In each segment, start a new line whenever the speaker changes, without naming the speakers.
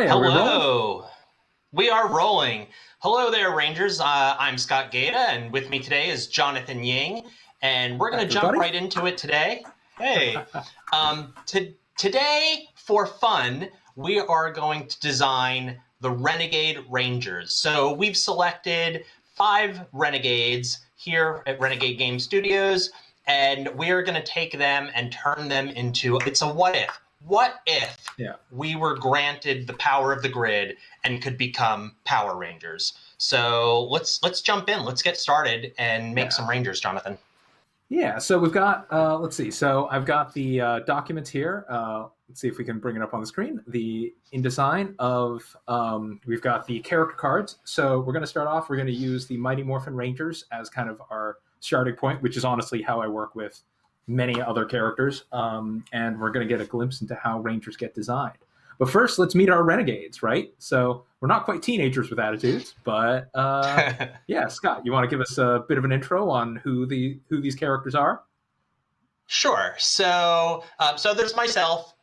Okay, are we rolling?
Hello. We are rolling. Hello there, Rangers. I'm Scott Gata, and with me today is Jonathan Ying, and we're going to jump
Everybody?
right into it today. Hey, today for fun, we are going to design the Renegade Rangers. So we've selected 5 Renegades here at Renegade Game Studios, and we are going to take them and turn them into, it's a what if. What if we were granted the power of the grid and could become Power Rangers? So let's jump in. Let's get started and make some Rangers, Jonathan.
Yeah, so we've got, let's see. So I've got the documents here. Let's see if we can bring it up on the screen. The InDesign of, we've got the character cards. So we're going to start off, we're going to use the Mighty Morphin Rangers as kind of our starting point, which is honestly how I work with many other characters. And we're going to get a glimpse into how Rangers get designed. But first, let's meet our Renegades, right? So we're not quite teenagers with attitudes, but yeah, Scott, you want to give us a bit of an intro on who these characters are?
Sure. So there's myself,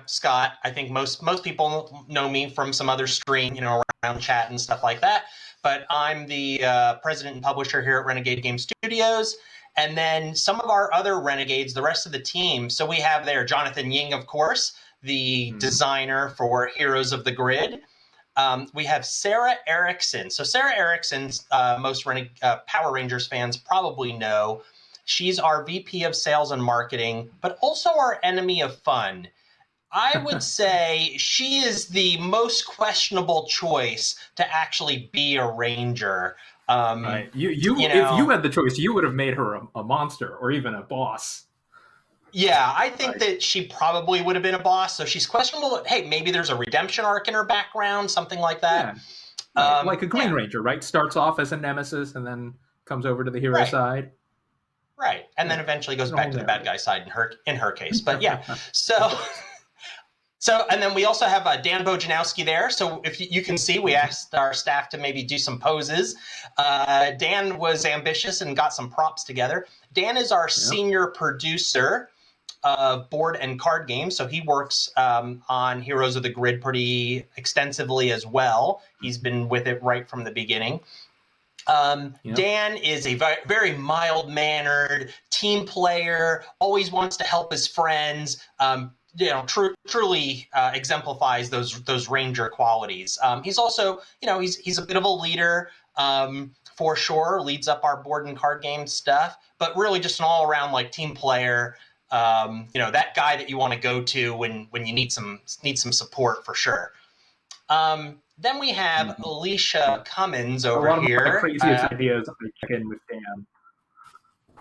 Scott. I think most people know me from some other stream, around chat and stuff like that. But I'm the president and publisher here at Renegade Game Studios. And then some of our other Renegades, the rest of the team. So we have there Jonathan Ying, of course, the designer for Heroes of the Grid. We have Sarah Erickson. So Sarah Erickson's most Power Rangers fans probably know. She's our VP of Sales and Marketing, but also our enemy of fun. I would say she is the most questionable choice to actually be a Ranger.
Right. If you had the choice, you would have made her a monster or even a boss.
Yeah, I think that she probably would have been a boss. So she's questionable. Hey, maybe there's a redemption arc in her background, something like that.
Yeah. Right. Like a Green Ranger, right? Starts off as a nemesis and then comes over to the hero side.
Right, and then eventually goes back to the bad guy side in her case. But yeah, so and then we also have Dan Bojanowski there. So if you can see, we asked our staff to maybe do some poses. Dan was ambitious and got some props together. Dan is our senior producer of board and card games. So he works on Heroes of the Grid pretty extensively as well. He's been with it right from the beginning. Dan is a very mild-mannered team player, always wants to help his friends, truly exemplifies those Ranger qualities. He's also, he's a bit of a leader, for sure, leads up our board and card game stuff, but really just an all-around team player, that guy that you want to go to when you need some support for sure. Then we have Alicia Cummins over here.
A lot of my craziest ideas I check in with Dan.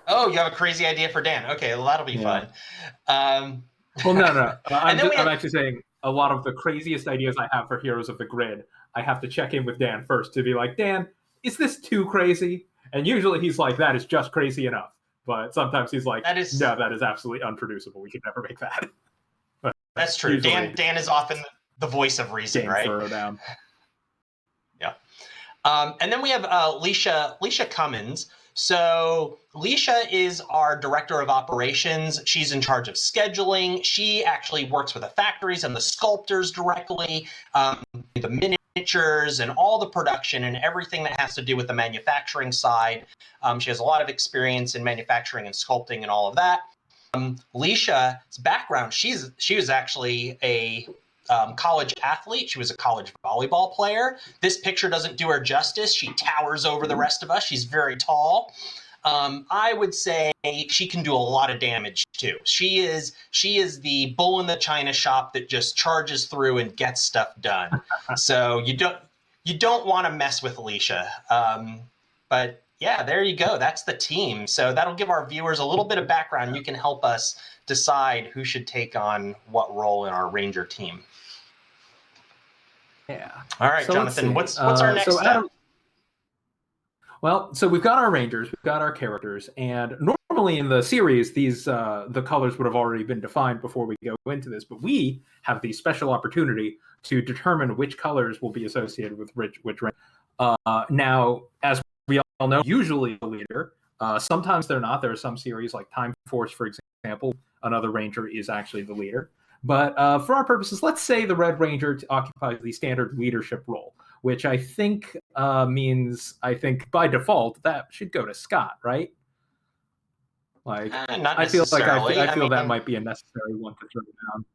Oh, you have a crazy idea for Dan. Okay, well, that'll be fun.
Well, no. I'm actually saying a lot of the craziest ideas I have for Heroes of the Grid, I have to check in with Dan first to be like, Dan, is this too crazy? And usually he's like, that is just crazy enough. But sometimes he's like, no, that is absolutely unproducible. We could never make that. But
that's true. Dan is often the voice of reason, right? Yeah. And then we have Alicia Cummins. So Alicia is our director of operations. She's in charge of scheduling. She actually works with the factories and the sculptors directly, the miniatures and all the production and everything that has to do with the manufacturing side. She has a lot of experience in manufacturing and sculpting and all of that. Alicia's background, she was actually a college athlete. She was a college volleyball player. This picture doesn't do her justice. She towers over the rest of us. She's very tall. I would say she can do a lot of damage too. She is the bull in the china shop that just charges through and gets stuff done. So you don't want to mess with Alicia. But yeah, there you go. That's the team. So that'll give our viewers a little bit of background. You can help us decide who should take on what role in our Ranger team.
Yeah.
All right, so Jonathan, what's our next step?
Adam, well, so we've got our Rangers, we've got our characters, and normally in the series, these the colors would have already been defined before we go into this, but we have the special opportunity to determine which colors will be associated with which Ranger. Now, as we all know, usually the leader. Sometimes they're not. There are some series like Time Force, for example, another Ranger is actually the leader. But for our purposes, let's say the Red Ranger occupies the standard leadership role, which I think means, I think by default, that should go to Scott, right? Like,
not
I feel
necessarily.
I feel that might be a necessary one to throw down.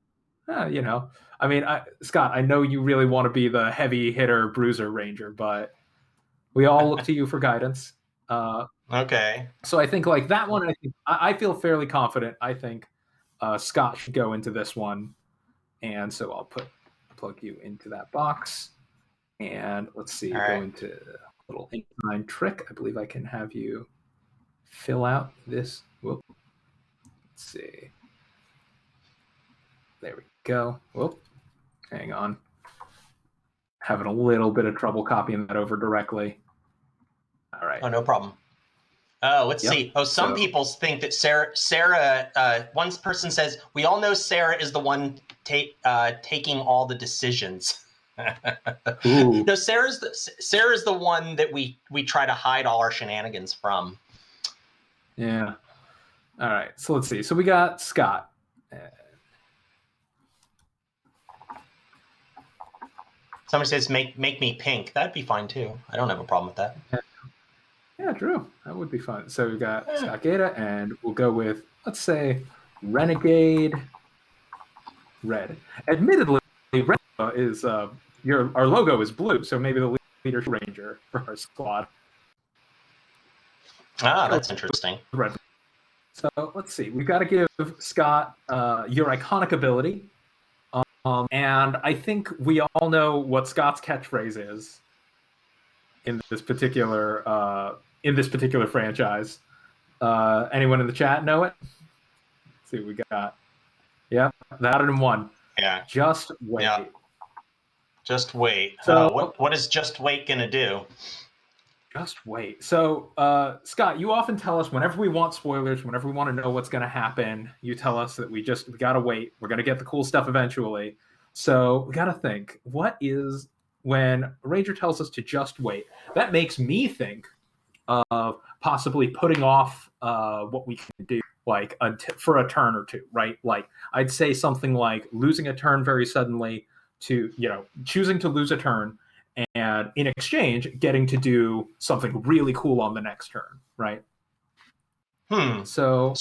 You know, I mean, Scott, I know you really want to be the heavy hitter bruiser ranger, but we all look to you for guidance.
Okay.
So I think like that one, I feel fairly confident. I think Scott should go into this one, and so I'll plug you into that box, and let's see, go into a little incline trick. I believe I can have you fill out this. Whoop. Let's see. There we go. Whoop. Hang on. Having a little bit of trouble copying that over directly. All right.
Oh, no problem. Oh, let's see. Oh, some people think that Sarah, one person says, we all know Sarah is the one taking all the decisions. No, Sarah's the one that we try to hide all our shenanigans from.
Yeah. All right. So let's see. So we got Scott.
Somebody says, make me pink. That'd be fine too. I don't have a problem with that.
Yeah, Drew. That would be fun. So we got Scott Gata, and we'll go with, let's say, Renegade Red. Admittedly, Red is our logo is blue, so maybe the leadership ranger for our squad.
Ah, that's interesting.
Red. So let's see. We've got to give Scott your iconic ability. And I think we all know what Scott's catchphrase is in this particular franchise. Anyone in the chat know it? Let's see what we got. Yeah, that in one.
Yeah.
Just wait.
Yeah. Just wait. So what is just wait gonna do?
Just wait. So, Scott, you often tell us whenever we want spoilers, whenever we want to know what's going to happen, you tell us that we got to wait. We're going to get the cool stuff eventually. So we got to think, what is when a ranger tells us to just wait? That makes me think of possibly putting off what we can do, like for a turn or two, right? Like I'd say something like losing a turn very suddenly to, choosing to lose a turn, and in exchange, getting to do something really cool on the next turn, right? So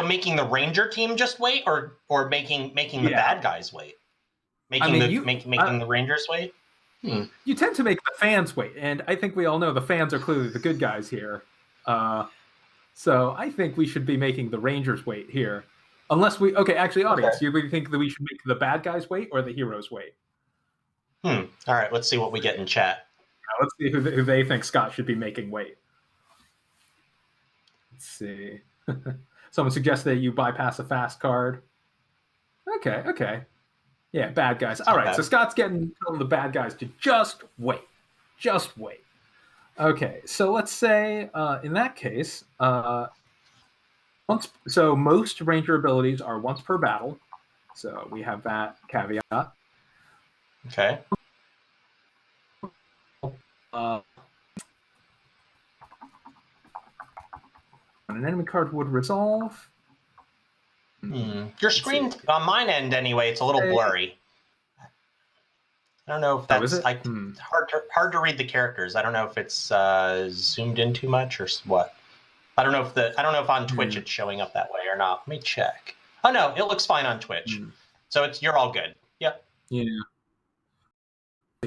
making the ranger team just wait, or making the bad guys wait, making the rangers wait.
You tend to make the fans wait, and I think we all know the fans are clearly the good guys here. So I think we should be making the rangers wait here, unless audience, do you think that we should make the bad guys wait or the heroes wait?
All right, let's see what we get in chat.
Let's see who they think Scott should be making wait. Let's see. Someone suggests that you bypass a fast card. Okay. Yeah, bad guys. All right, so Scott's telling the bad guys to just wait. Just wait. Okay, so let's say in that case, most ranger abilities are once per battle. So we have that caveat.
Okay.
When an enemy card would resolve.
Your screen on mine end anyway, it's a little blurry. I don't know if that's hard to read the characters. I don't know if it's zoomed in too much or what. I don't know if on Twitch it's showing up that way or not. Let me check. Oh no, it looks fine on Twitch. So you're all good. Yep.
Yeah.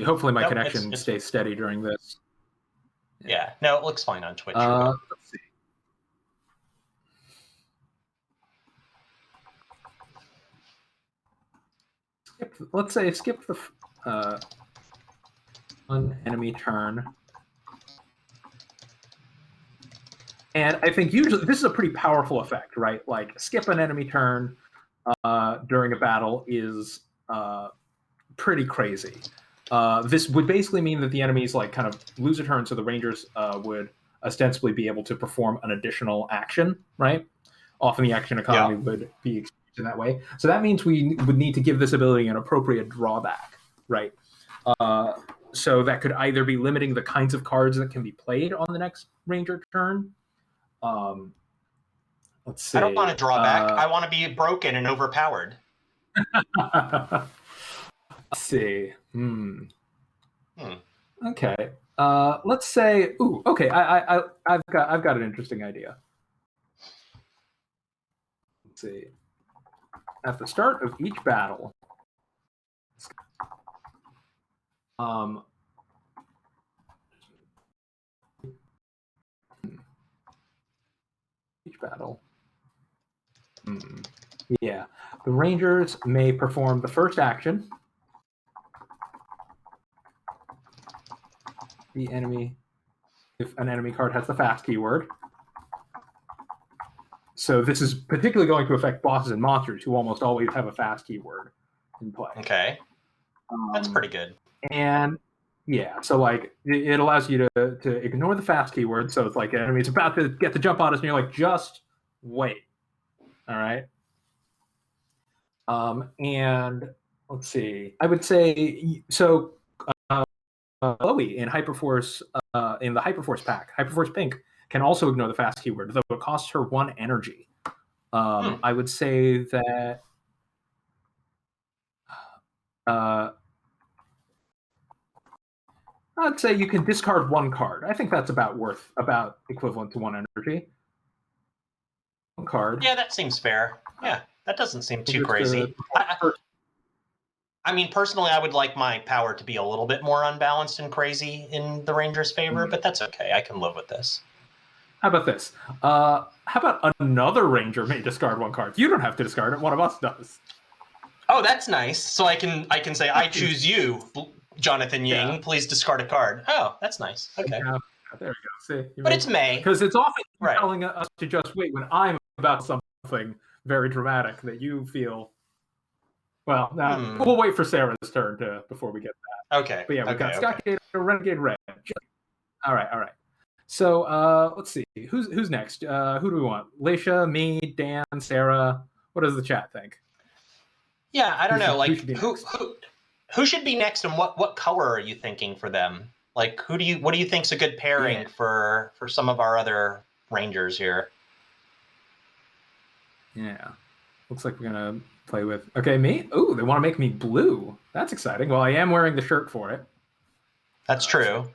Hopefully my connection stays steady during this.
Yeah. No, it looks fine on Twitch.
Let's see. Skip the one enemy turn. And I think usually this is a pretty powerful effect, right? Like skip an enemy turn during a battle is pretty crazy. This would basically mean that the enemies kind of lose a turn, so the rangers would ostensibly be able to perform an additional action, right? Often the action economy would be in that way. So that means we would need to give this ability an appropriate drawback, right? So that could either be limiting the kinds of cards that can be played on the next ranger turn. Let's see.
I don't want a drawback. I want to be broken and overpowered.
Let's see. Okay. Let's say. Ooh. Okay. I've got an interesting idea. Let's see. At the start of each battle, each battle. Yeah. The Rangers may perform the first action. The enemy, if an enemy card has the fast keyword. So this is particularly going to affect bosses and monsters who almost always have a fast keyword in play.
Okay. That's pretty good.
And yeah, so like it allows you to ignore the fast keyword. So it's like an enemy's about to get the jump on us, and you're like, just wait. All right. And let's see. I would say so. Chloe in Hyperforce in the Hyperforce pack, Hyperforce Pink can also ignore the fast keyword, though it costs her 1 energy. I would say that I'd say you can discard 1 card. I think that's about equivalent to 1 energy. 1 card.
Yeah, that seems fair. Yeah, that doesn't seem too crazy. I mean, personally, I would like my power to be a little bit more unbalanced and crazy in the Rangers' favor, but that's okay. I can live with this.
How about this? How about another Ranger may discard 1 card? You don't have to discard it. One of us does.
Oh, that's nice. So I can say, I choose you, Jonathan Ying. Yeah. Please discard a card. Oh, that's nice. Okay.
Yeah. There we go. See,
but it's May.
Because it's often telling us to just wait when I'm about something very dramatic that you feel. Well, we'll wait for Sarah's turn before we get that.
Okay.
But yeah, we've got Scott Gator, Renegade Red. All right. So let's see. Who's next? Who do we want? Leisha, me, Dan, Sarah. What does the chat think?
Yeah, I don't know. Like who should be next, and what color are you thinking for them? Like what do you think's a good pairing for some of our other Rangers here?
Yeah. Looks like we're gonna play with me. Ooh, they want to make me blue. That's exciting. Well, I am wearing the shirt for it.
That's true.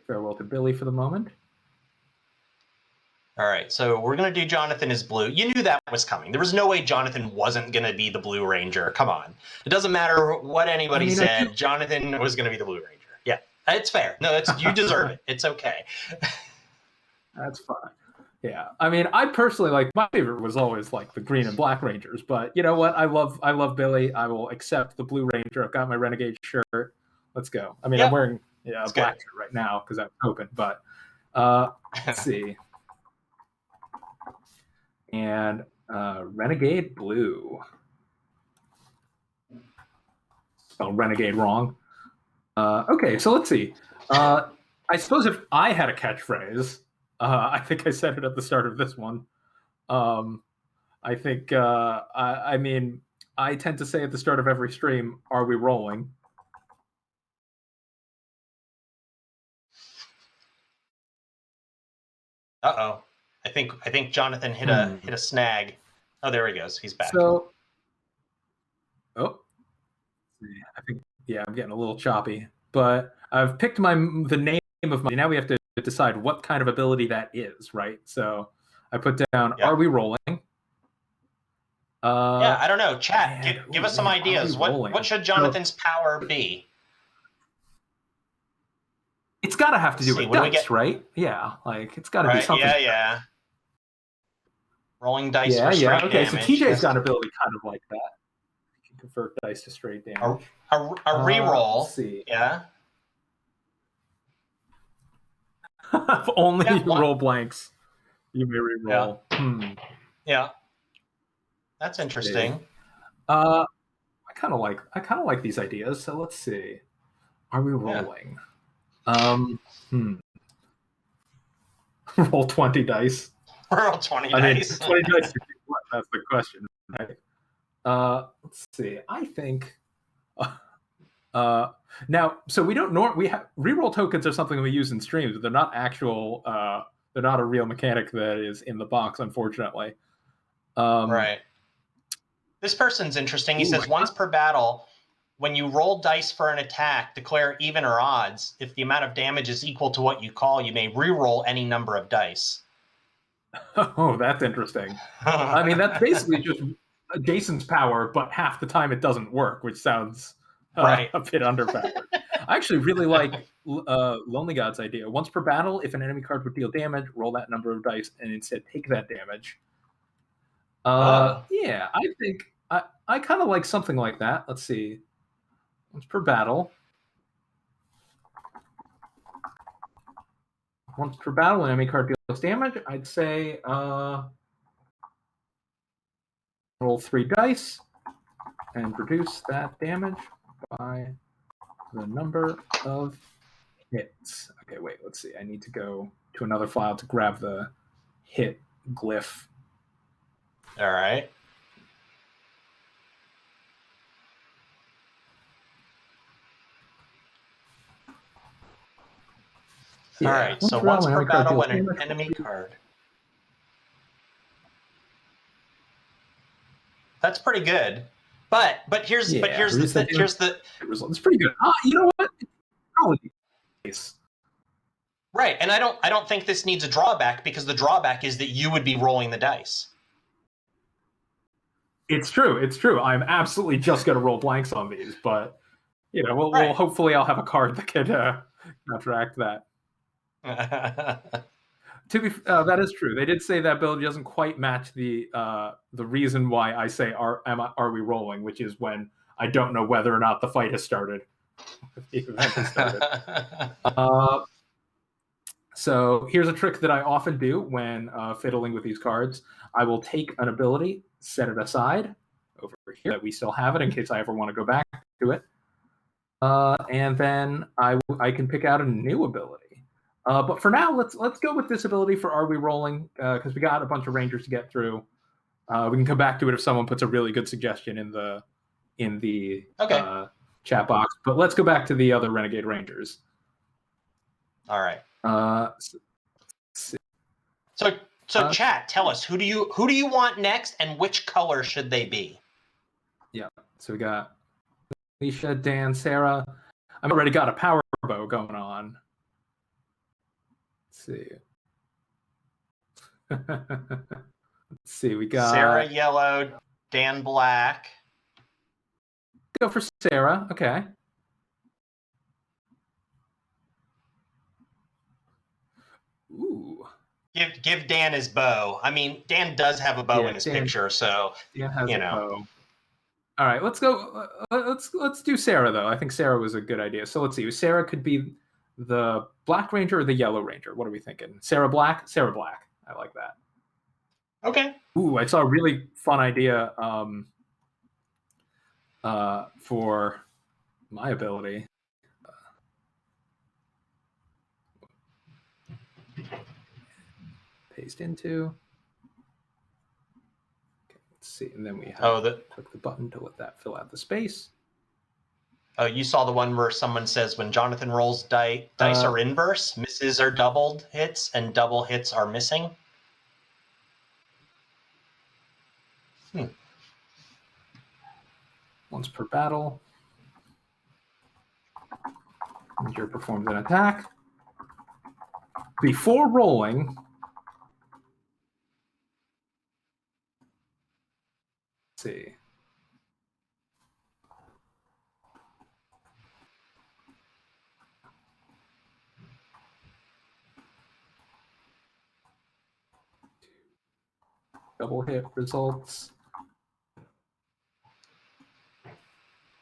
Farewell to Billy for the moment.
All right, so we're gonna do Jonathan as blue. You knew that was coming. There was no way Jonathan wasn't gonna be the Blue Ranger. Come on, it doesn't matter what anybody said. Jonathan was gonna be the Blue Ranger. Yeah, it's fair. No, you deserve it. It's okay.
That's fine. Yeah, I mean, I personally my favorite was always like the green and black Rangers, but you know what? I love Billy. I will accept the Blue Ranger. I've got my Renegade shirt. Let's go. I mean, I'm wearing a black shirt right now because I'm open, but let's see. And Renegade Blue. Spelled Renegade wrong. Okay, so let's see. I suppose if I had a catchphrase. I think I said it at the start of this one. I think, I mean, I tend to say at the start of every stream, are we rolling?
Uh-oh. I think Jonathan hit a snag. Oh, there he goes. He's back.
So, I think, I'm getting a little choppy, but I've picked the name of my, now we have to decide what kind of ability that is, right? So I put down, are we rolling?
I don't know. Chat, give us some ideas. What should Jonathan's power be?
It's got to have to do with dice, right? Yeah, like it's got to be something.
Yeah. Rolling dice for straight
okay,
damage.
So TJ's got an ability kind of like that. You can convert dice to straight damage.
A reroll.
Let's see.
Yeah.
If only you roll blanks, you may reroll.
Yeah. That's interesting.
I kind of like these ideas. So let's see. Are we rolling? Roll 20 dice.
Roll 20 dice.
20 dice. That's the question, right? Let's see. I think. Now, so we don't we have reroll tokens are something we use in streams, but they're not actual. They're not a real mechanic that is in the box, unfortunately.
Right. This person's interesting. He
Ooh,
says, once per battle, when you roll dice for an attack, declare even or odds. If the amount of damage is equal to what you call, you may re-roll any number of dice.
Oh, that's interesting. I mean, that's basically just Jason's power, but half the time it doesn't work, which sounds
right.
a bit underpowered. I actually really like Lonely God's idea. Once per battle, if an enemy card would deal damage, roll that number of dice and instead take that damage. Yeah, I think I kind of like something like that. Let's see. Once per battle. Once per battle, an enemy card deals damage. I'd say roll 3 dice and reduce that damage by the number of hits. Okay, wait, let's see. I need to go to another file to grab the hit glyph.
All right. Yeah. All right, so once per battle when an enemy card. That's pretty good. But here's the
it's pretty good. You know what? Probably nice.
Right, and I don't think this needs a drawback because the drawback is that you would be rolling the dice.
It's true. It's true. I'm absolutely just going to roll blanks on these, but you know, we'll hopefully I'll have a card that can counteract that. To be that is true. They did say that ability doesn't quite match the reason why I say are we rolling, which is when I don't know whether or not the fight has started. The event has started. So here's a trick that I often do when fiddling with these cards. I will take an ability, set it aside over here that we still have it in case I ever want to go back to it, and then I can pick out a new ability. But for now, let's go with this ability for Are We Rolling? Because we got a bunch of Rangers to get through. We can come back to it if someone puts a really good suggestion in the chat box. But let's go back to the other Renegade Rangers.
All right. So chat, tell us who do you want next, and which color should they be?
Yeah. So we got Alicia, Dan, Sarah. I've already got a power bow going on. See. Let's see. We got
Sarah yellow, Dan black.
Go for Sarah. Okay. Ooh.
Give Dan his bow. I mean, Dan does have a bow in his picture, so
Dan has a bow. All right, let's go. Let's do Sarah though. I think Sarah was a good idea. So let's see. Sarah could be the Black Ranger or the Yellow Ranger. What are we thinking? Sarah Black. Sarah Black. I like that.
Okay.
Ooh, I saw a really fun idea for my ability. Paste into. Okay, let's see, and then we have click the button to let that fill out the space.
Oh, you saw the one where someone says when Jonathan rolls dice are inverse, misses are doubled hits, and double hits are missing.
Once per battle, Ranger performs an attack. Before rolling, let's see. Double hit results.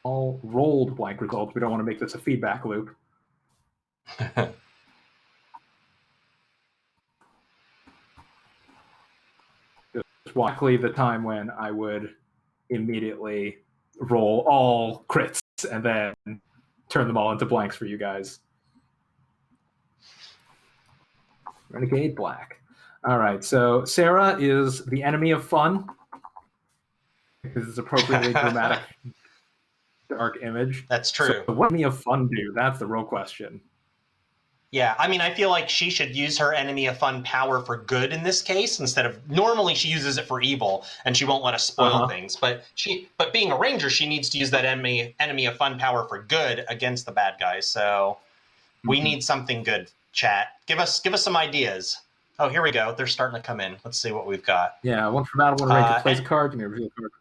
All rolled blank results. We don't want to make this a feedback loop. Just likely the time when I would immediately roll all crits and then turn them all into blanks for you guys. Renegade Black. All right, so Sarah is the enemy of fun because it's appropriately dramatic, dark image.
That's true.
So what enemy of fun do? That's the real question.
Yeah, I mean, I feel like she should use her enemy of fun power for good in this case instead of normally she uses it for evil and she won't let us spoil things. But being a ranger, she needs to use that enemy of fun power for good against the bad guys. So we need something good. Chat, give us some ideas. Oh, here we go. They're starting to come in. Let's see what we've got.
Yeah, one for battle, when a ranger plays a card, you may reveal a card.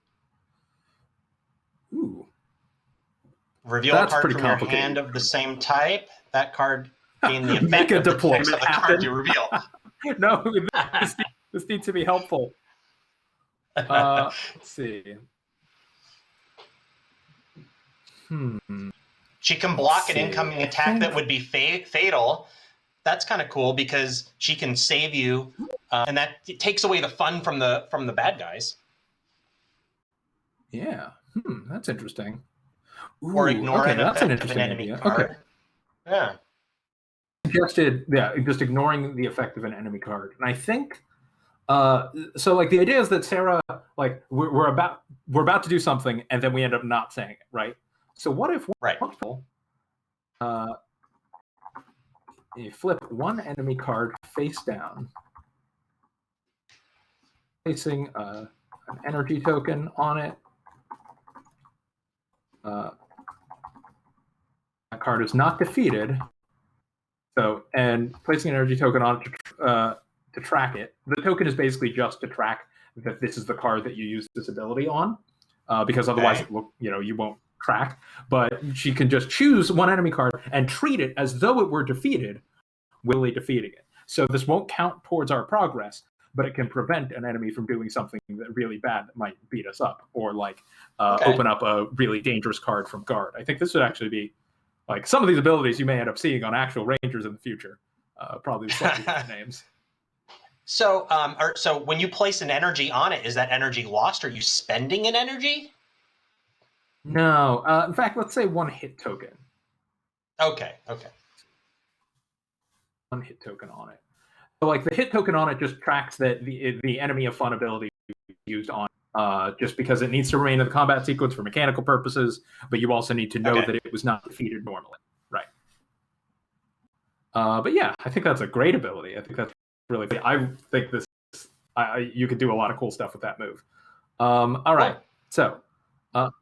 Ooh.
Reveal a card from your hand of the same type. That card gain the effect of the text of the card you reveal.
No, this needs to be helpful. Let's see.
She can block an incoming attack that would be fatal. That's kind of cool because she can save you, and that takes away the fun from the bad guys.
Yeah, that's interesting.
Ooh, or ignore an effect of an enemy card.
Okay.
Yeah.
Just ignoring the effect of an enemy card, and I think. So like the idea is that Sarah, like we're about to do something, and then we end up not saying it, right? So what if you flip one enemy card face down, placing an energy token on it. That card is not defeated. So, and placing an energy token on it to track it. The token is basically just to track that this is the card that you use this ability on, because otherwise you won't track. But she can just choose one enemy card and treat it as though it were defeated, willfully defeating it. So this won't count towards our progress, but it can prevent an enemy from doing something really bad that might beat us up, or like open up a really dangerous card from guard. I think this would actually be like some of these abilities you may end up seeing on actual rangers in the future, probably with slightly different names.
So, so when you place an energy on it, is that energy lost? Are you spending an energy?
No. In fact, let's say one hit token.
Okay.
One hit token on it. So, like the hit token on it just tracks that the enemy of fun ability used on just because it needs to remain in the combat sequence for mechanical purposes, but you also need to know that it was not defeated normally, right? But yeah, I think that's a great ability. I think that's really. I think this. You could do a lot of cool stuff with that move. All right, so let's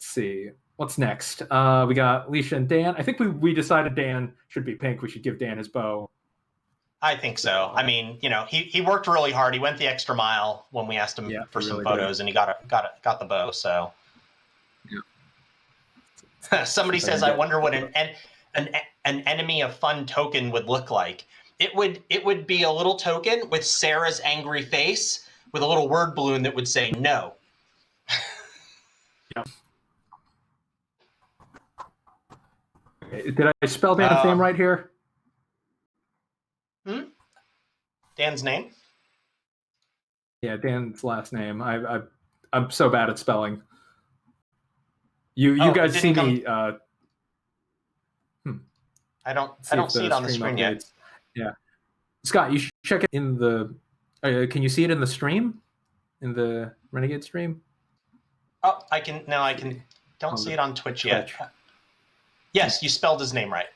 see what's next. We got Leisha and Dan. I think we decided Dan should be pink. We should give Dan his bow.
I think so. I mean, he worked really hard. He went the extra mile when we asked him for some photos, and he got the bow. So, somebody says, "I wonder what an enemy of fun token would look like." It would be a little token with Sarah's angry face with a little word balloon that would say no.
Did I spell Dan's name right here?
Dan's name?
Yeah, Dan's last name. I'm so bad at spelling. You guys see me?
I don't see it on the screen yet.
Yeah, Scott, you should check it in the. Can you see it in the stream? In the Renegade stream?
Oh, I can. No, I can. Don't see it on Twitch yet. Yes, you spelled his name right.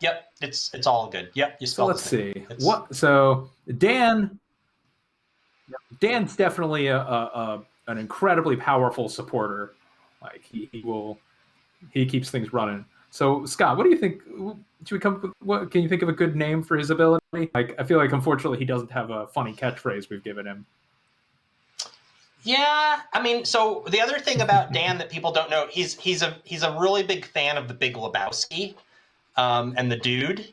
Yep. It's all good. Yep, you spelled.
So let's see. So Dan's definitely an incredibly powerful supporter. Like he keeps things running. So Scott, what do you think? Should we come with, what can you think of a good name for his ability? Like I feel like unfortunately he doesn't have a funny catchphrase we've given him.
Yeah, I mean, so the other thing about Dan that people don't know, he's a really big fan of the Big Lebowski, and the Dude.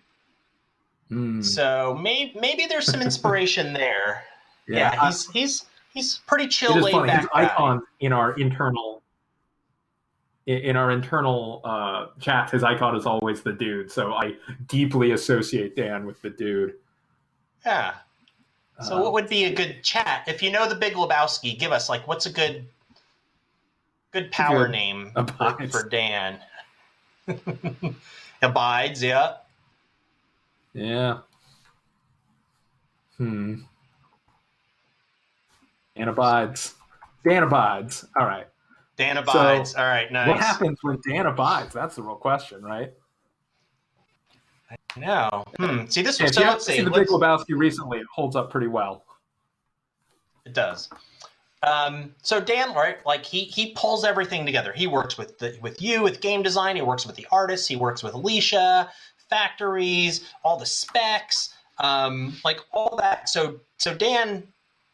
So maybe there's some inspiration there. Yeah, he's pretty chill, laid back.
His icon in our internal chats, his icon is always the Dude. So I deeply associate Dan with the Dude.
Yeah. So what would be a good chat? If you know the Big Lebowski, give us what's a good power name for Dan? Abides, yeah.
Yeah. Dan abides. Dan abides. All right.
Dan abides. All right, nice.
What happens when Dan abides? That's the real question, right?
No. See, this was,
if
so
you
let's
haven't
see.
seen The Big Lebowski recently, it holds up pretty well.
It does. So Dan, right, like he pulls everything together. He works with you with game design. He works with the artists. He works with Alicia, factories, all the specs, like all that. So Dan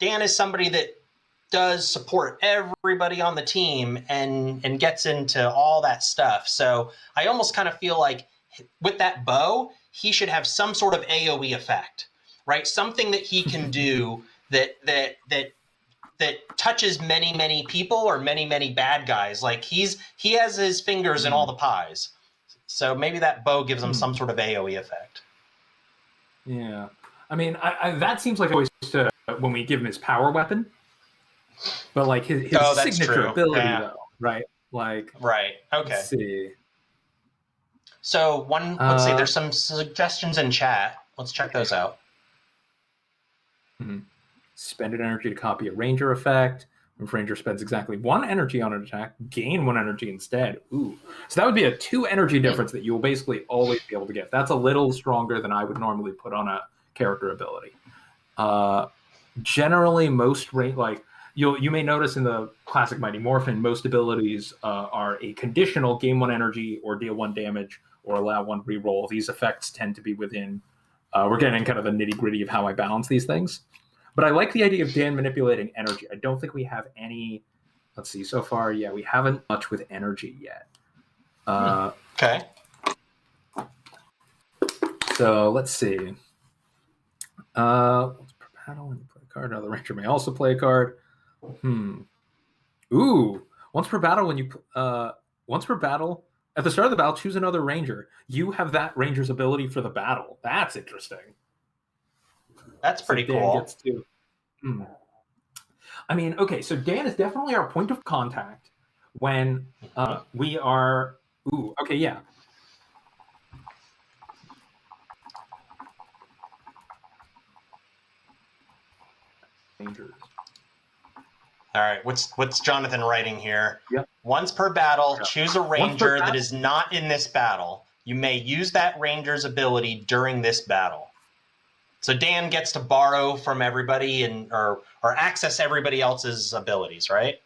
is somebody that does support everybody on the team and gets into all that stuff. So I almost kind of feel like with that bow, he should have some sort of AoE effect, right? Something that he can do that touches many people or many bad guys. Like he has his fingers in all the pies. So maybe that bow gives him some sort of AoE effect.
Yeah. I mean, that seems like always to when we give him his power weapon. But like his signature ability though, right? Like
right. Okay.
Let's see.
So let's see, there's some suggestions in chat. Let's check those out.
Spend an energy to copy a ranger effect. If ranger spends exactly 1 energy on an attack, gain 1 energy instead. Ooh. So that would be a 2 energy difference that you will basically always be able to get. That's a little stronger than I would normally put on a character ability. Generally, most you may notice in the classic Mighty Morphin, most abilities are a conditional gain 1 energy or deal 1 damage or allow 1 reroll. These effects tend to be within. We're getting kind of the nitty gritty of how I balance these things. But I like the idea of Dan manipulating energy. I don't think we have any. Let's see. So far, yeah, we haven't much with energy yet.
Okay.
So let's see. Once per battle, when you play a card, another ranger may also play a card. Ooh. Once per battle, at the start of the battle, choose another ranger. You have that ranger's ability for the battle. That's interesting.
That's pretty cool.
Gets to. I mean, okay, so Dan is definitely our point of contact when we are. Ooh, okay, yeah. Rangers.
All right, what's Jonathan writing here?
Yep.
Once per battle, choose a ranger that is not in this battle. You may use that ranger's ability during this battle. So Dan gets to borrow from everybody or access everybody else's abilities, right?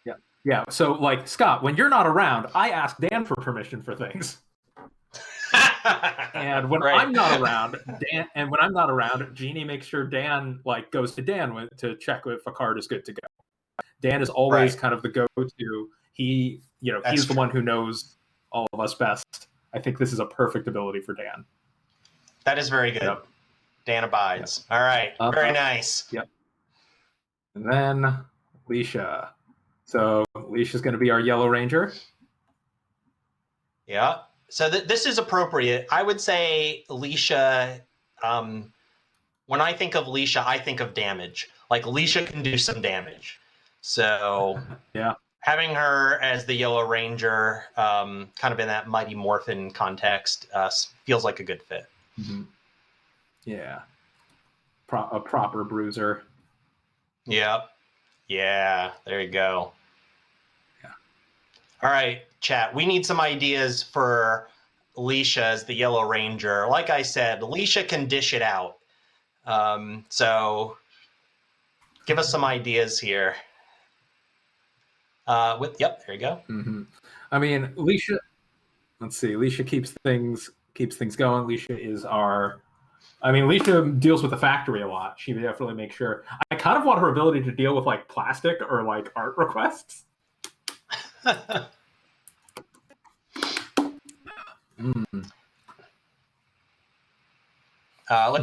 Yeah. Yeah. So like Scott, when you're not around, I ask Dan for permission for things. And when I'm not around, Jeannie makes sure Dan goes to Dan to check if a card is good to go. Dan is always kind of the go-to. He's the one who knows all of us best. I think this is a perfect ability for Dan.
That is very good. Yep. Dan abides. Yep. All right. Very nice.
Yep. And then Alicia. So Alicia's going to be our Yellow Ranger.
Yeah. So this is appropriate. I would say Alicia, when I think of Alicia, I think of damage. Like Alicia can do some damage. So
yeah,
having her as the Yellow Ranger, kind of in that Mighty Morphin context, feels like a good fit.
Yeah. A proper bruiser.
Yep. Yeah, there you go.
Yeah.
All right, chat. We need some ideas for Alicia as the Yellow Ranger. Like I said, Alicia can dish it out. So give us some ideas here. Yep, there you go.
I mean, Alicia. Let's see. Alicia keeps things going. Alicia is our. I mean, Alicia deals with the factory a lot. She definitely makes sure. I kind of want her ability to deal with plastic or art requests.
Let's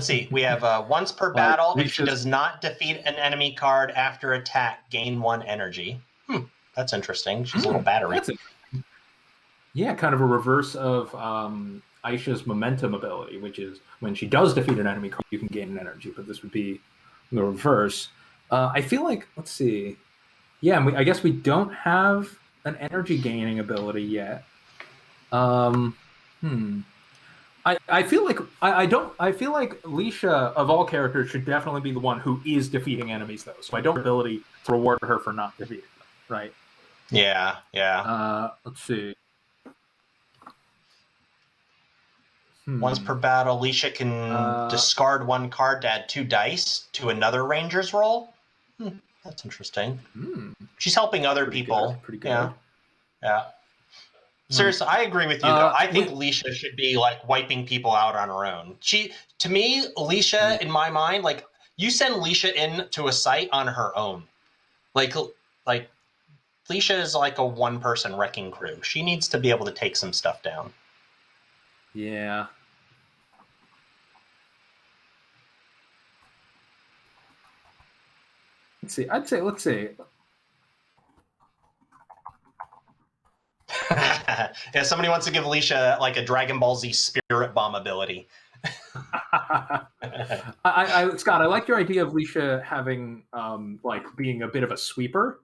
see. We have once per battle. If she does not defeat an enemy card after attack, gain 1 energy. That's interesting. She's a little battery.
Yeah, kind of a reverse of Aisha's momentum ability, which is when she does defeat an enemy card, you can gain an energy, but this would be the reverse. I feel like, let's see. Yeah, I guess we don't have an energy gaining ability yet. I feel like I feel like Alicia of all characters should definitely be the one who is defeating enemies though. So I don't have the ability to reward her for not defeating them, right?
Yeah.
Let's see.
Once per battle, Leisha can discard 1 card to add 2 dice to another ranger's roll. That's interesting. She's helping other people.
Pretty good.
Yeah. Seriously, I agree with you, though. I think Leisha should be, like, wiping people out on her own. To me, Leisha, in my mind, like, you send Leisha in to a site on her own. Like Leisha is like a one-person wrecking crew. She needs to be able to take some stuff down.
Yeah. Let's see. Let's see.
Yeah, somebody wants to give Leisha like a Dragon Ball Z Spirit Bomb ability.
Scott, I like your idea of Leisha having like being a bit of a sweeper.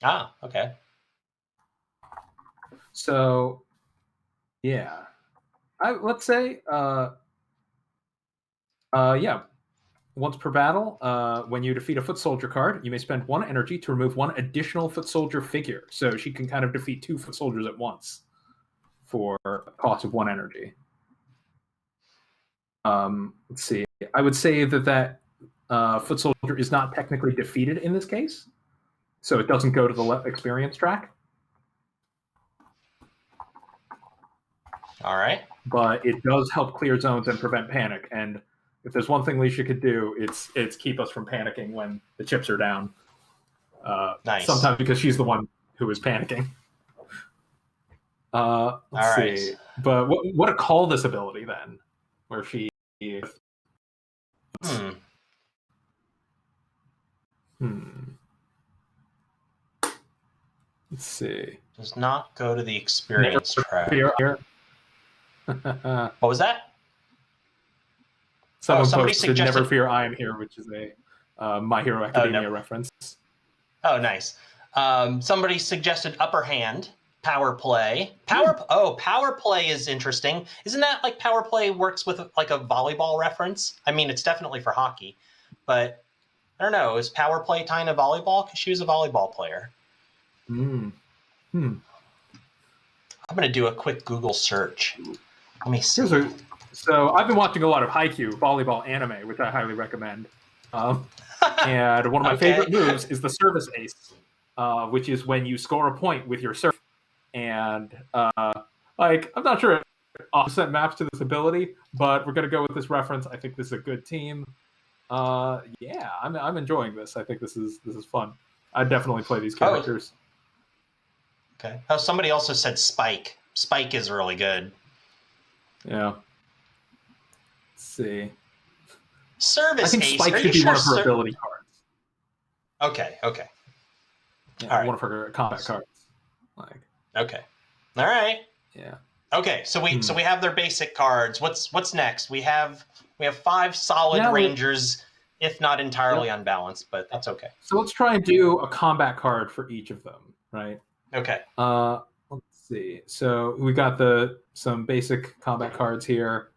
Ah, okay.
So, yeah, let's say, yeah. Once per battle, when you defeat a foot soldier card, you may spend 1 energy to remove 1 additional foot soldier figure. So she can kind of defeat 2 foot soldiers at once for a cost of 1 energy. Let's see. I would say that foot soldier is not technically defeated in this case, so it doesn't go to the experience track.
All right.
But it does help clear zones and prevent panic. And if there's one thing Leisha could do, it's keep us from panicking when the chips are down.
Nice.
Sometimes because she's the one who is panicking. Let's see. But what to call this ability then? Where she... Let's see.
Does not go to the experience track. What was that?
Somebody suggested "Never Fear, I Am Here," which is a My Hero Academia reference.
Oh, nice. Somebody suggested Upper Hand, Power Play. Power Play is interesting. Isn't that like Power Play works with like a volleyball reference? I mean, it's definitely for hockey, but I don't know. Is Power Play tying to volleyball? Because she was a volleyball player. I'm going to do a quick Google search. Let me see.
So I've been watching a lot of Haikyuu volleyball anime, which I highly recommend. And one of my favorite moves is the service ace, which is when you score a point with your serve. And like, I'm not sure if 100% maps to this ability, but we're going to go with this reference. I think this is a good team. Yeah, I'm enjoying this. I think this is fun. I'd definitely play these characters.
Okay. Oh, somebody also said Spike. Spike is really good.
Yeah. Let's see.
Service
I think
ace.
Spike should be one of her ability cards.
Okay.
Yeah, all right. One of her combat cards.
Okay. All right.
Yeah.
Okay, so we have their basic cards. What's next? We have 5 solid rangers, if not entirely unbalanced, but that's okay.
So let's try and do a combat card for each of them, right?
Okay.
Let's see. So we got some basic combat cards here.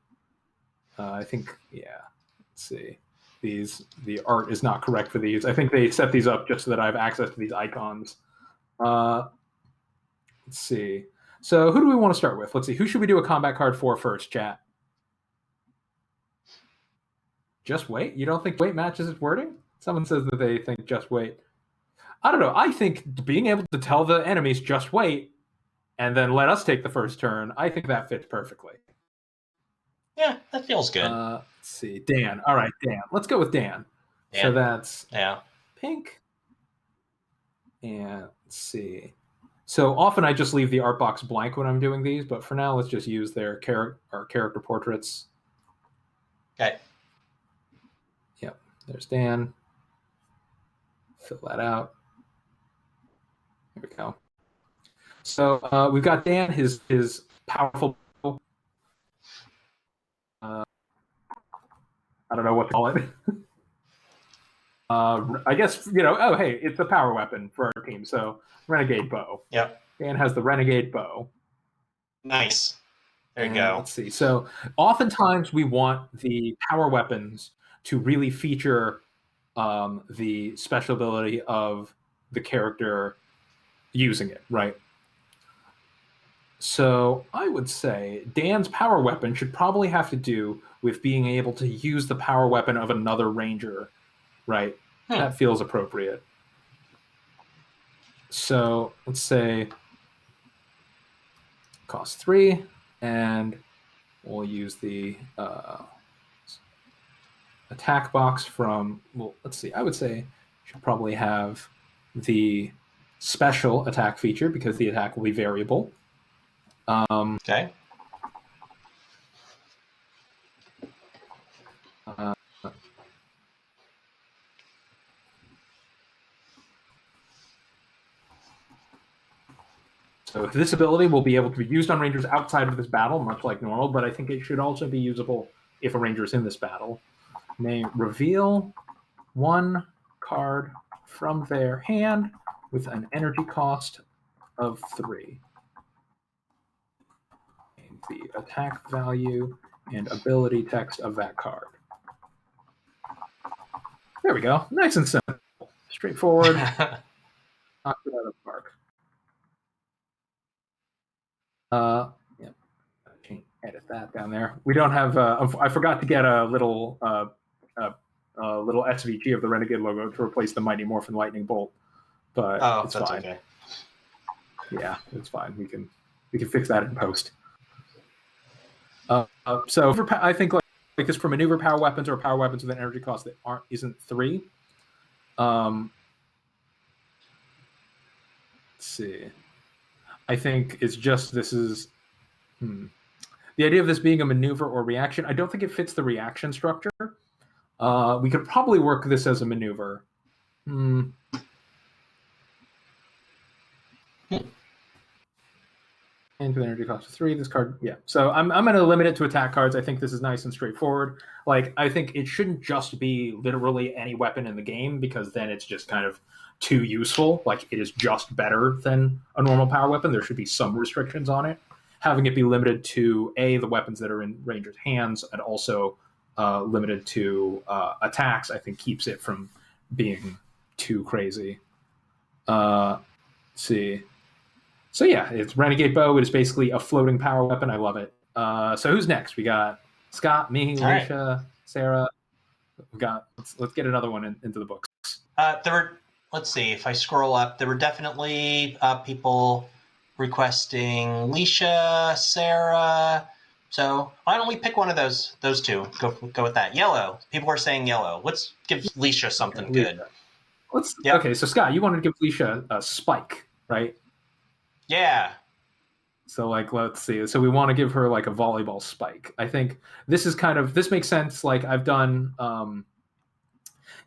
I think, yeah. Let's see. The art is not correct for these. I think they set these up just so that I have access to these icons. Let's see. So who do we want to start with? Let's see. Who should we do a combat card for first, chat? Just wait? You don't think wait matches its wording? Someone says that they think just wait. I don't know. I think being able to tell the enemies just wait and then let us take the first turn, I think that fits perfectly.
Yeah, that feels good.
Let's see. Dan. All right, Dan. Let's go with Dan. So that's pink. And let's see. So often I just leave the art box blank when I'm doing these, but for now, let's just use our character portraits.
Okay.
Yep. There's Dan. Fill that out. There we go. So we've got Dan, his powerful. I don't know what to call it. I guess, oh, hey, it's a power weapon for our team. So Renegade Bow.
Yep.
Dan has the Renegade Bow.
Nice. There you go.
Let's see. So oftentimes we want the power weapons to really feature the special ability of the character using it, right? So I would say Dan's power weapon should probably have to do with being able to use the power weapon of another ranger, right? That feels appropriate. So let's say cost 3, and we'll use the attack box from, well, let's see, I would say should probably have the special attack feature because the attack will be variable.
Okay.
So this ability will be able to be used on rangers outside of this battle, much like normal, but I think it should also be usable if a ranger is in this battle. May reveal 1 card from their hand with an energy cost of 3. And the attack value and ability text of that card. There we go. Nice and simple. Straightforward. Knocked it out of the park. Yeah. Edit that down there. We don't have. I forgot to get a little SVG of the Renegade logo to replace the Mighty Morphin Lightning Bolt, but it's fine.
Okay.
Yeah, it's fine. We can fix that in post. So I think like this for maneuver power weapons or power weapons with an energy cost that isn't 3. Let's see. I think it's just this is the idea of this being a maneuver or reaction. I don't think it fits the reaction structure. We could probably work this as a maneuver. And with energy cost of 3, this card, yeah. So I'm going to limit it to attack cards. I think this is nice and straightforward. Like, I think it shouldn't just be literally any weapon in the game, because then it's just kind of too useful. Like, it is just better than a normal power weapon. There should be some restrictions on it. Having it be limited to, A, the weapons that are in Ranger's hands, and also limited to attacks, I think keeps it from being too crazy. Let's see. So yeah, it's Renegade Bow. It is basically a floating power weapon. I love it. So who's next? We got Scott, me, Alicia, Sarah. We got. Let's get another one into the books.
Let's see. If I scroll up, there were definitely people requesting Alicia, Sarah. So why don't we pick one of those two? Go with that. Yellow. People are saying yellow. Let's give Alicia something good.
Okay, so Scott, you wanted to give Alicia a spike, right?
Yeah.
So like, let's see. So we want to give her like a volleyball spike. I think this makes sense. Like I've done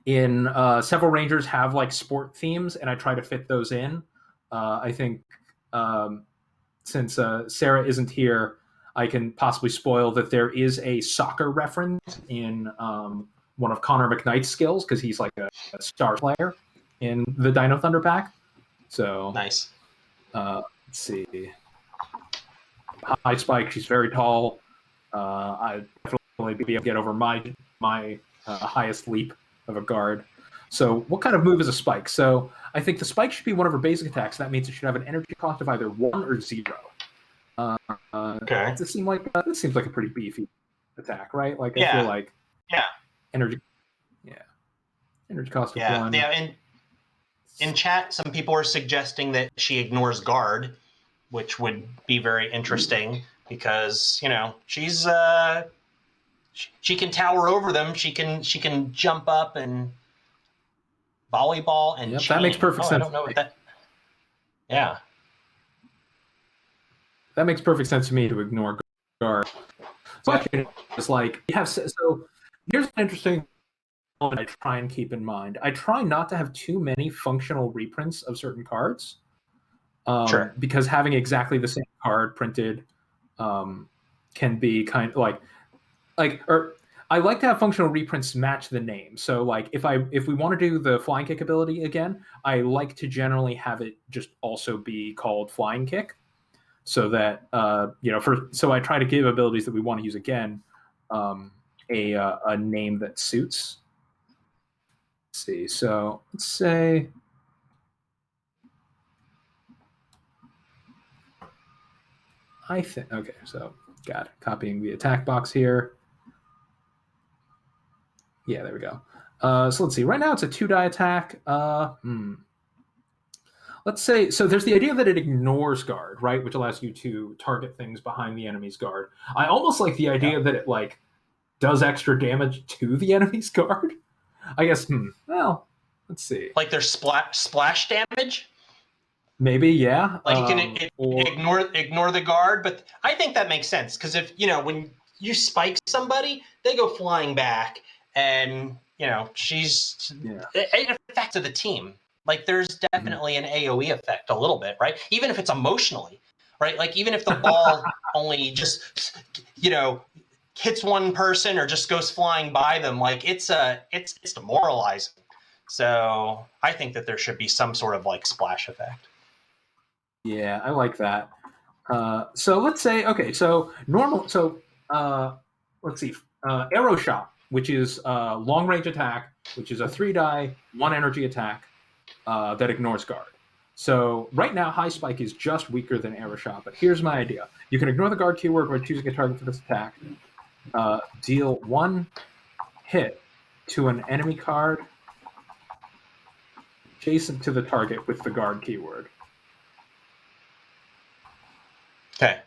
in several rangers have like sport themes, and I try to fit those in. I think since Sarah isn't here, I can possibly spoil that there is a soccer reference in one of Connor McKnight's skills, because he's like a star player in the Dino Thunder pack. So
nice.
Let's see. High spike. She's very tall. I'd definitely be able to get over my highest leap of a guard. So what kind of move is a spike? So I think the spike should be one of her basic attacks. That means it should have an energy cost of either 1 or 0.
Okay.
This seems like a pretty beefy attack, right? Like
I
feel like energy cost of 1.
Yeah, in chat, some people are suggesting that she ignores guard, which would be very interesting because she's she can tower over them. She can jump up and volleyball and chain.
That makes perfect sense.
I don't know what that. Yeah,
that makes perfect sense to me to ignore guard. So it's like you have. So here's an interesting. I try and keep in mind. I try not to have too many functional reprints of certain cards,
sure.
Because having exactly the same card printed can be kind of or I like to have functional reprints match the name. So like if we want to do the flying kick ability again, I like to generally have it just also be called flying kick, so that so I try to give abilities that we want to use again a name that suits. See, so let's say I think, okay, so got it. Copying the attack box here. Yeah, there we go. So let's see. Right now it's a 2-die attack. Let's say, so there's the idea that it ignores guard, right? Which allows you to target things behind the enemy's guard. I almost like the idea that it like does extra damage to the enemy's guard. I guess, well, let's see.
Like there's splash damage?
Maybe, yeah.
Like you can ignore the guard, but I think that makes sense because if when you spike somebody, they go flying back, and it affects the team. Like there's definitely an AOE effect a little bit, right? Even if it's emotionally, right? Like even if the ball only just hits one person or just goes flying by them, like it's demoralizing. So I think that there should be some sort of like splash effect.
Yeah, I like that. So let's say, okay, so normal, so let's see, arrow shot, which is long range attack, which is a 3-die, 1 energy attack that ignores guard. So right now, high spike is just weaker than arrow shot, but here's my idea. You can ignore the guard keyword by choosing a target for this attack. Deal 1 hit to an enemy card adjacent to the target with the guard keyword.
Okay.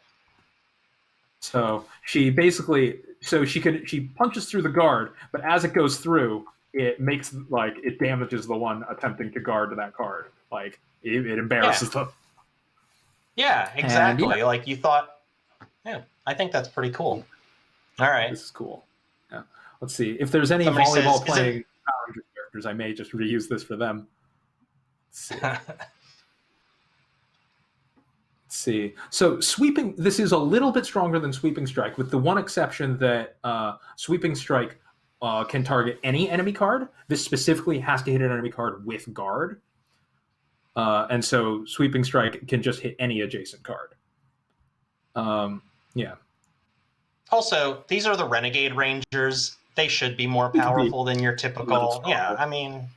So she basically, she punches through the guard, but as it goes through, it makes it damages the one attempting to guard that card. Like it embarrasses them.
Yeah, exactly. Like you thought. Yeah, I think that's pretty cool. All right,
this is cool. Yeah. Let's see if there's any volleyball playing Power Rangers characters. I may just reuse this for them. Let's see. See, so sweeping, this is a little bit stronger than sweeping strike, with the one exception that sweeping strike can target any enemy card. This specifically has to hit an enemy card with guard, and so sweeping strike can just hit any adjacent card. Yeah.
Also, these are the Renegade Rangers. They should be more powerful than your typical. Yeah, I mean,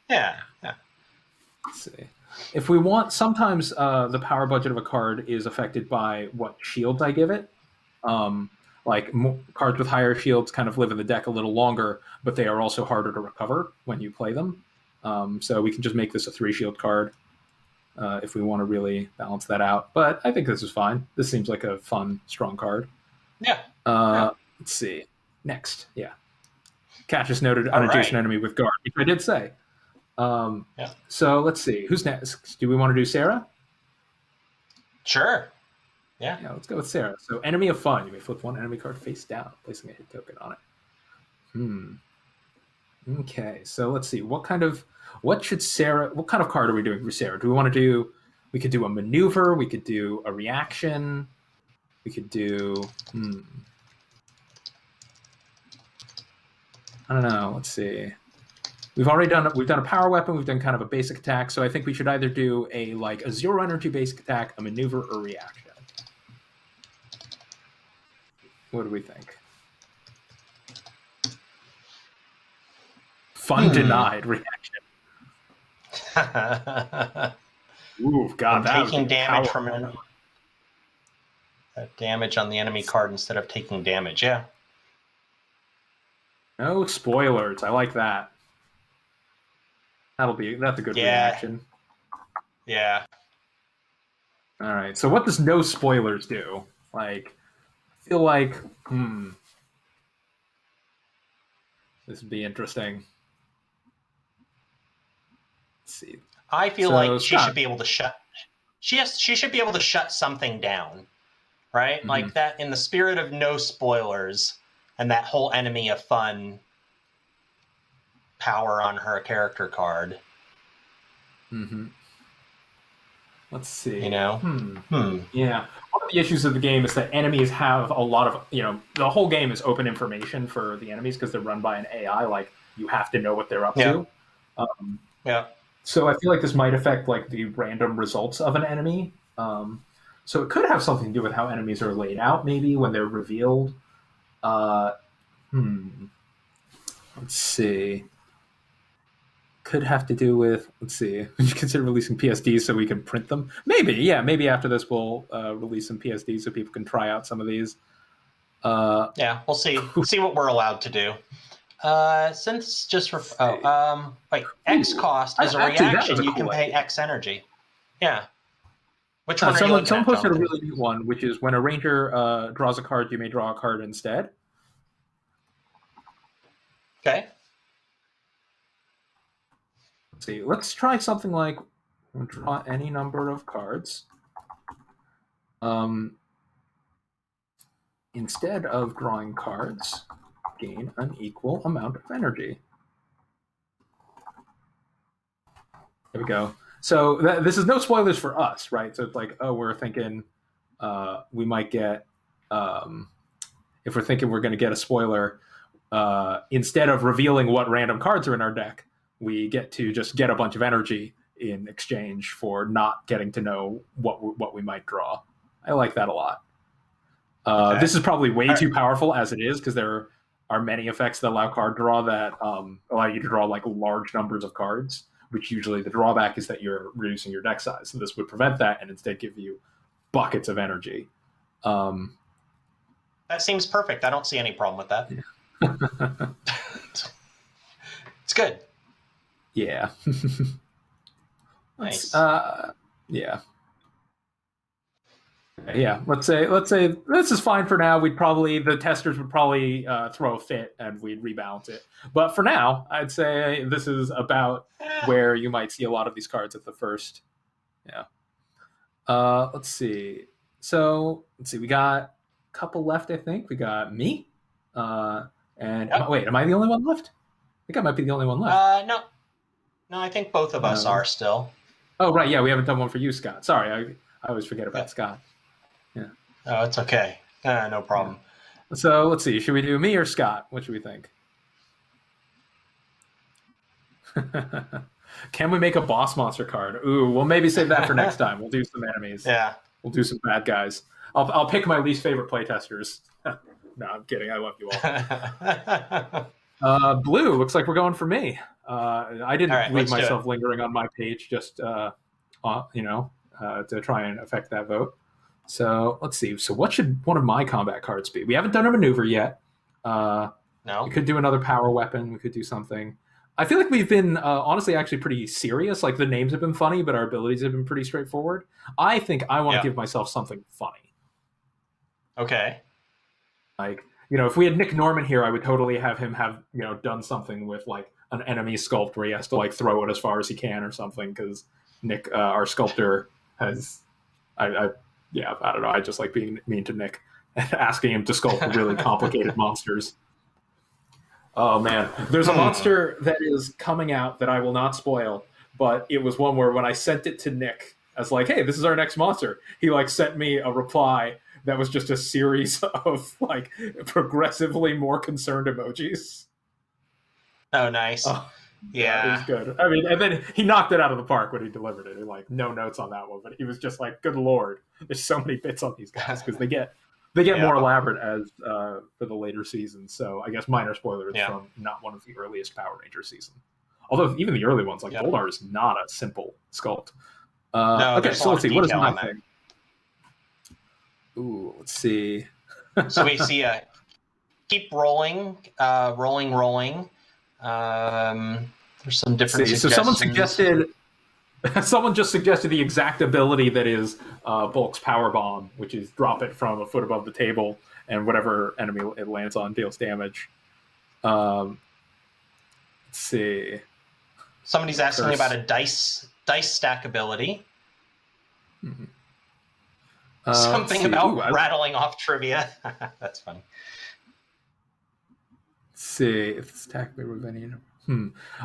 yeah.
Let's see. If we want, sometimes the power budget of a card is affected by what shields I give it. Cards with higher shields kind of live in the deck a little longer, but they are also harder to recover when you play them. So we can just make this a 3-shield card if we want to really balance that out. But I think this is fine. This seems like a fun, strong card.
Yeah.
Let's see. Next. Yeah. Cassius noted an adjacent enemy with guard, which I did say. So let's see. Who's next? Do we want to do Sarah?
Sure. Yeah,
let's go with Sarah. So enemy of fun. You may flip 1 enemy card face down, placing a hit token on it. Okay, so let's see. What kind of card are we doing for Sarah? Do we want to do, we could do a maneuver, we could do a reaction, we could do, I don't know, let's see. We've done a power weapon, we've done kind of a basic attack, so I think we should either do a 0 energy basic attack, a maneuver, or reaction. What do we think? Fun denied reaction. Ooh, God, that
taking damage from an damage on the enemy card instead of taking damage. Yeah.
No spoilers. I like that. That's a good reaction.
Yeah.
All right. So what does no spoilers do? I feel like, this would be interesting. Let's see.
I feel like she should be able to shut. She should be able to shut something down, right? Mm-hmm. Like that, in the spirit of no spoilers, and that whole enemy of fun power on her character card.
Mm-hmm. Let's see.
Yeah.
One of the issues of the game is that enemies have a lot of, the whole game is open information for the enemies because they're run by an AI. Like, you have to know what they're up to. So I feel like this might affect the random results of an enemy. So it could have something to do with how enemies are laid out, maybe when they're revealed. Let's see. could have to do with, let's see, would you consider releasing PSDs so we can print them? Maybe, yeah. Maybe after this we'll release some PSDs so people can try out some of these.
Yeah, we'll see. See what we're allowed to do. Since just for wait, X cost is a reaction. You can pay X energy. Yeah. Which one are you looking at,
someone posted a really neat one, which is when a ranger draws a card, you may draw a card instead.
Okay.
Let's see. Let's try something like draw any number of cards. Instead of drawing cards, gain an equal amount of energy. There we go. So this is no spoilers for us, right? So it's like, oh, we're thinking we might get, if we're thinking we're going to get a spoiler, instead of revealing what random cards are in our deck, we get to just get a bunch of energy in exchange for not getting to know what we might draw. I like that a lot. Okay. This is probably way too powerful as it is because there are many effects that allow card draw that allow you to draw like large numbers of cards, which usually the drawback is that you're reducing your deck size. So this would prevent that and instead give you buckets of energy.
That seems perfect. I don't see any problem with that. Yeah. It's good.
Yeah.
Nice.
Yeah. Yeah, let's say this is fine for now. The testers would probably throw a fit and we'd rebalance it. But for now, I'd say this is about where you might see a lot of these cards at the first. Yeah. Let's see. So let's see. We got a couple left, I think. We got me. Am I the only one left? I think I might be the only one left.
No, I think both of us are still.
Oh, right. Yeah, we haven't done one for you, Scott. Sorry, I always forget about Scott. Yeah.
Oh, it's okay. No problem.
Yeah. So let's see. Should we do me or Scott? What should we think? Can we make a boss monster card? Ooh, we'll maybe save that for next time. We'll do some enemies.
Yeah.
We'll do some bad guys. I'll pick my least favorite playtesters. No, I'm kidding. I love you all. Blue. Looks like we're going for me. I didn't leave myself lingering on my page just to try and affect that vote. So let's see. So what should one of my combat cards be? We haven't done a maneuver yet.
No.
We could do another power weapon. We could do something. I feel like we've been honestly actually pretty serious. Like the names have been funny, but our abilities have been pretty straightforward. I think I want to give myself something funny.
Okay.
Like, if we had Nick Norman here, I would totally have him have, done something with like an enemy sculpt where he has to like throw it as far as he can or something. Because Nick, our sculptor, has, I don't know. I just like being mean to Nick and asking him to sculpt really complicated monsters. Oh, man. There's a monster that is coming out that I will not spoil, but it was one where when I sent it to Nick as like, hey, this is our next monster, he like sent me a reply that was just a series of like progressively more concerned emojis.
Oh, nice. Yeah,
it was good. I mean, and then he knocked it out of the park when he delivered it. Like, no notes on that one, but he was just like, "Good Lord, there's so many bits on these guys because they get more elaborate as for the later seasons." So I guess minor spoilers from not one of the earliest Power Ranger season. Although even the early ones, like Goldar, is not a simple sculpt.
No,
okay, so let's see. What is my thing? Ooh, let's see.
So we see keep rolling. There's some different suggestions. So someone just suggested the exact ability that is Bulk's power bomb, which is drop it from a foot above the table and whatever enemy it lands on deals damage. Let's see. Somebody's asking about a dice stack ability.
Mm-hmm.
Something about rattling off trivia. That's funny.
Let's see if it's attack by any.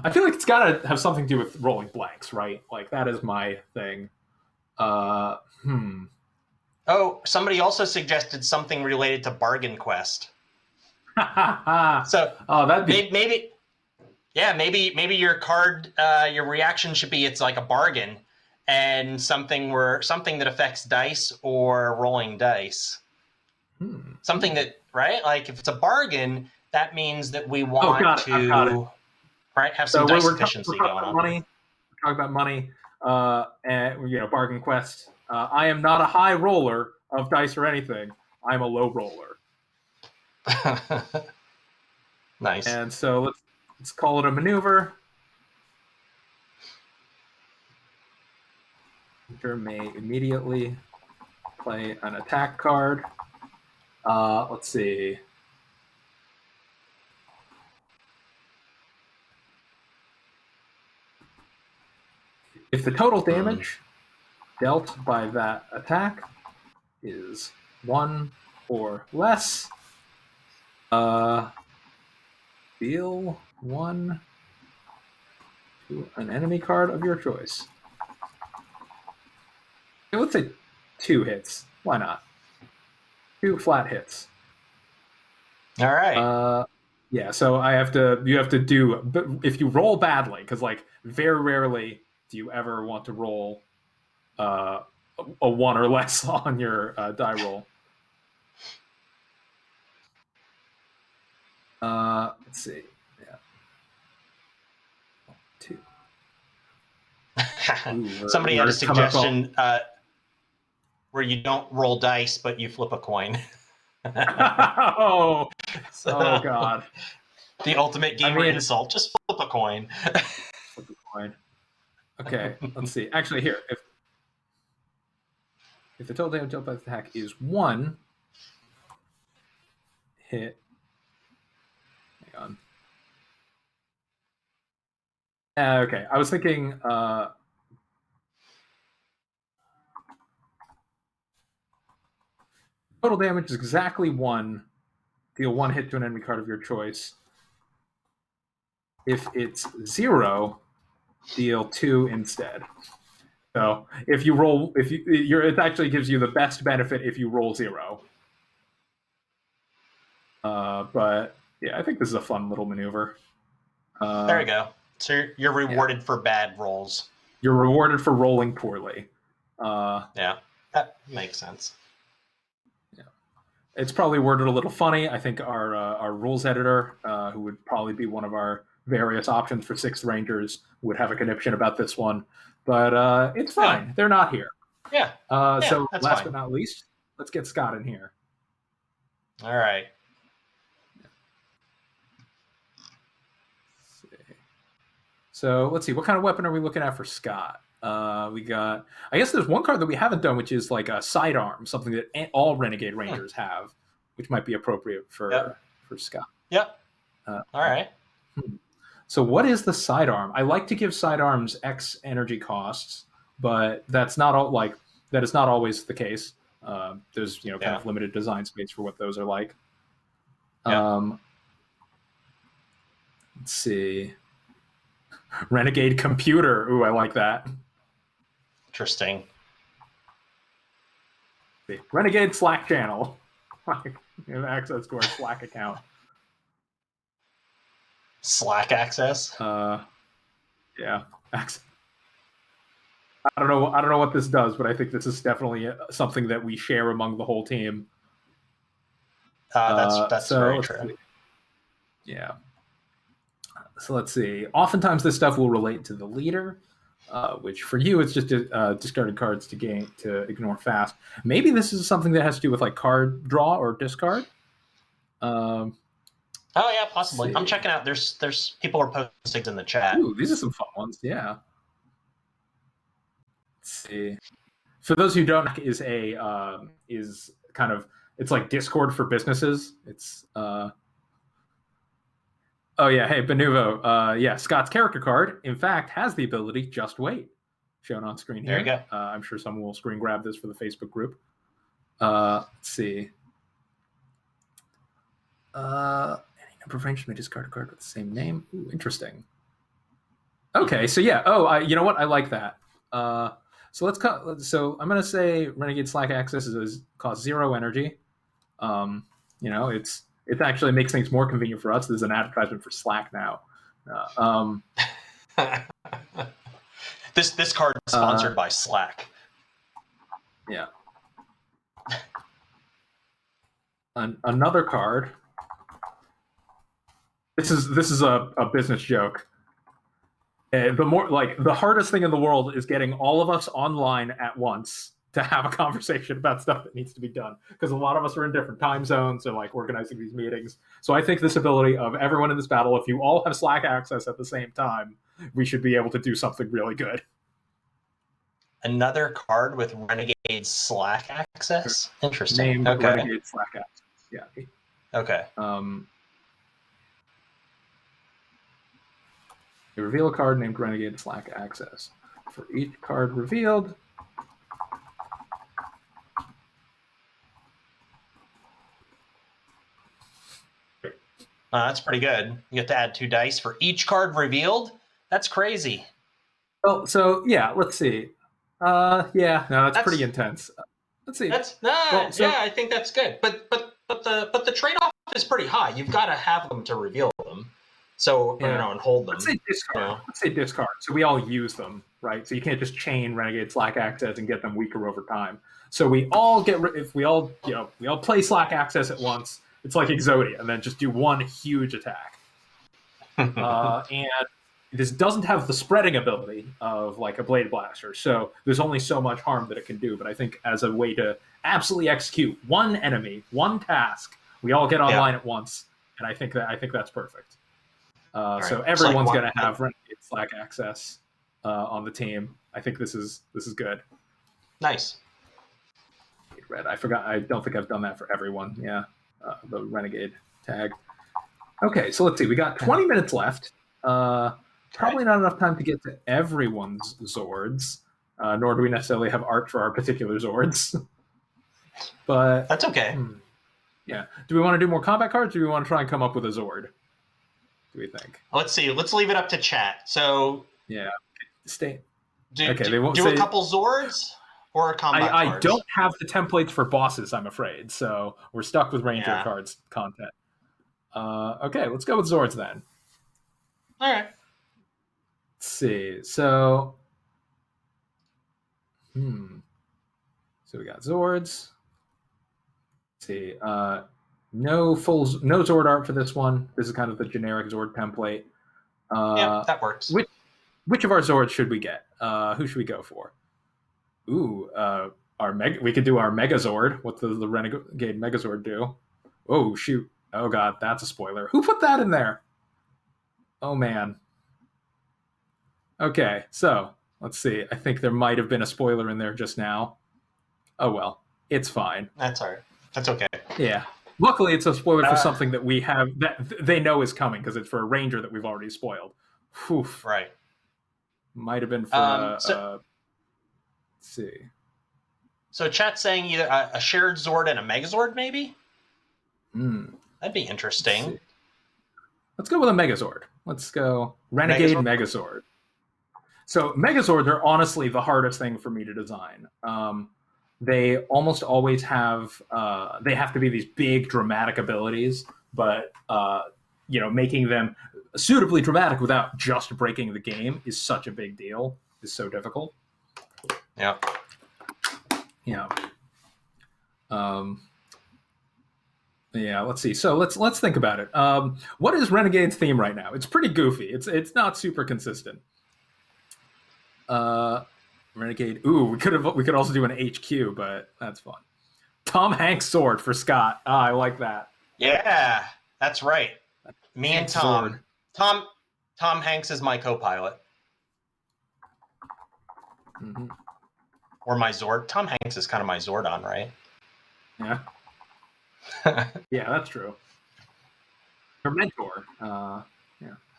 I feel like it's got to have something to do with rolling blanks, right? Like that is my thing.
Oh, somebody also suggested something related to Bargain Quest. So
that'd be
maybe your card, your reaction should be it's like a bargain, and something that affects dice or rolling dice. Something that, right? Like if it's a bargain, that means that we want
Got it.
Right, have some dice efficiency going on.
We're talking about money, and bargain quest. I am not a high roller of dice or anything. I'm a low roller.
Nice.
And so let's call it a maneuver. Hunter may immediately play an attack card. Let's see. If the total damage dealt by that attack is 1 or less, deal 1 to an enemy card of your choice. Okay, let's say 2 hits. Why not? 2 flat hits.
All right.
Yeah, so you have to do, if you roll badly, because like very rarely do you ever want to roll a 1 or less on your die roll. Let's see. Yeah. 2.
Somebody had a suggestion where you don't roll dice, but you flip a coin.
Oh God.
The ultimate gamer insult. Just flip a coin.
Flip a coin. Okay, let's see. Actually, here, if the total damage dealt by the attack is 1, hit. Hang on. Okay, I was thinking. Total damage is exactly 1. Deal 1 hit to an enemy card of your choice. If it's 0, deal 2 instead. So if you roll, it actually gives you the best benefit if you roll 0. But yeah, I think this is a fun little maneuver.
There you go. So you're rewarded for bad rolls.
You're rewarded for rolling poorly.
Yeah, that makes sense.
Yeah, it's probably worded a little funny. I think our rules editor, who would probably be one of our various options for 6th Rangers, would have a conniption about this one. But it's fine. Yeah. They're not here.
Yeah.
So last but not least, let's get Scott in here.
All right.
So let's see. What kind of weapon are we looking at for Scott? We got. I guess there's one card that we haven't done, which is like a sidearm, something that all Renegade Rangers have, which might be appropriate for Scott.
Yep. All right.
So what is the sidearm? I like to give sidearms X energy costs, but that's not all. That is not always the case. There's kind of limited design space for what those are like. Let's see. Renegade Computer. Ooh, I like that.
Interesting.
Renegade Slack channel. You have access to our Slack account.
Slack access?
Yeah. Access. I don't know what this does, but I think this is definitely something that we share among the whole team.
That's very true.
Yeah. So let's see. Oftentimes this stuff will relate to the leader, which for you it's just discarded cards to ignore fast. Maybe this is something that has to do with like card draw or discard.
Oh yeah, possibly. I'm checking out. There's people are posting in the chat.
Ooh, these are some fun ones. Yeah. Let's see. For those who don't, is kind of, it's like Discord for businesses. It's oh yeah, hey Benuvo. Yeah, Scott's character card, in fact, has the ability Just Wait, shown on screen here.
There you go.
I'm sure someone will screen grab this for the Facebook group. Let's see. Any number of rangers may discard a card with the same name. Ooh, interesting. Okay, so yeah. Oh, you know what? I like that. So So I'm gonna say Renegade Slack Access costs 0 energy. It actually makes things more convenient for us. There's an advertisement for Slack now.
This card is sponsored by Slack.
Yeah. Another card. This is a business joke. The hardest thing in the world is getting all of us online at once to have a conversation about stuff that needs to be done, because a lot of us are in different time zones and like organizing these meetings. So I think this ability of everyone in this battle, if you all have Slack access at the same time, we should be able to do something really good.
Another card with Renegade Slack access? Interesting.
Named Renegade Slack access. Yeah.
Okay.
You reveal a card named Renegade Slack access. For each card revealed,
that's pretty good. You get to add 2 dice for each card revealed. That's crazy.
Well, so yeah, let's see. That's pretty intense. Let's see.
I think that's good. But the trade-off is pretty high. You've got to have them to reveal them. So and hold them.
Let's say discard. Let's say discard. So we all use them, right? So you can't just chain Renegade Slack access and get them weaker over time. So we all if we all play Slack access at once. It's like Exodia, and then just do one huge attack. And this doesn't have the spreading ability of like a Blade Blaster, so there's only so much harm that it can do. But I think as a way to absolutely execute one enemy, one task, we all get online at once, and I think that's perfect. So everyone's going to have Renegade Slack access on the team. I think this is good.
Nice.
Red. I forgot. I don't think I've done that for everyone. Yeah. The Renegade tag. Okay, so let's see. We got 20 minutes left. Probably not enough time to get to everyone's Zords, nor do we necessarily have art for our particular Zords. But
that's okay.
Yeah. Do we want to do more combat cards, or do we want to try and come up with a Zord? Do we think?
Let's see. Let's leave it up to chat. So
yeah,
do a couple Zords. Or combat cards.
I don't have the templates for bosses, I'm afraid, so we're stuck with Ranger cards content. Okay, let's go with Zords then.
All right.
Let's see. So we got Zords. Let's see. No Zord art for this one. This is kind of the generic Zord template.
That works.
Which of our Zords should we get? Who should we go for? Ooh, we could do our Megazord. What does the Renegade Megazord do? Oh, shoot. Oh, God, that's a spoiler. Who put that in there? Oh, man. Okay, so let's see. I think there might have been a spoiler in there just now. Oh, well, it's fine.
That's all right. That's okay.
Yeah. Luckily, it's a spoiler for something that we have that they know is coming, because it's for a Ranger that we've already spoiled. Oof.
Right.
Might have been for Let's see.
So chat's saying either a shared Zord and a Megazord, maybe? That'd be interesting.
Let's go with a Megazord. Let's go Renegade Megazord. So Megazords are honestly the hardest thing for me to design. They almost always have they have to be these big dramatic abilities, but making them suitably dramatic without just breaking the game is such a big deal. Is so difficult.
Yeah.
Yeah. Yeah. Let's see. So let's think about it. What is Renegade's theme right now? It's pretty goofy. It's not super consistent. Renegade. Ooh, we could also do an HQ, but that's fun. Tom Hanks sword for Scott. I like that.
Yeah, that's right. Me and Tom. Sword. Tom Hanks is my co-pilot.
Mm-hmm.
Or my Zord. Tom Hanks is kind of my Zordon, right?
Yeah. Yeah, that's true. Your mentor. Yeah.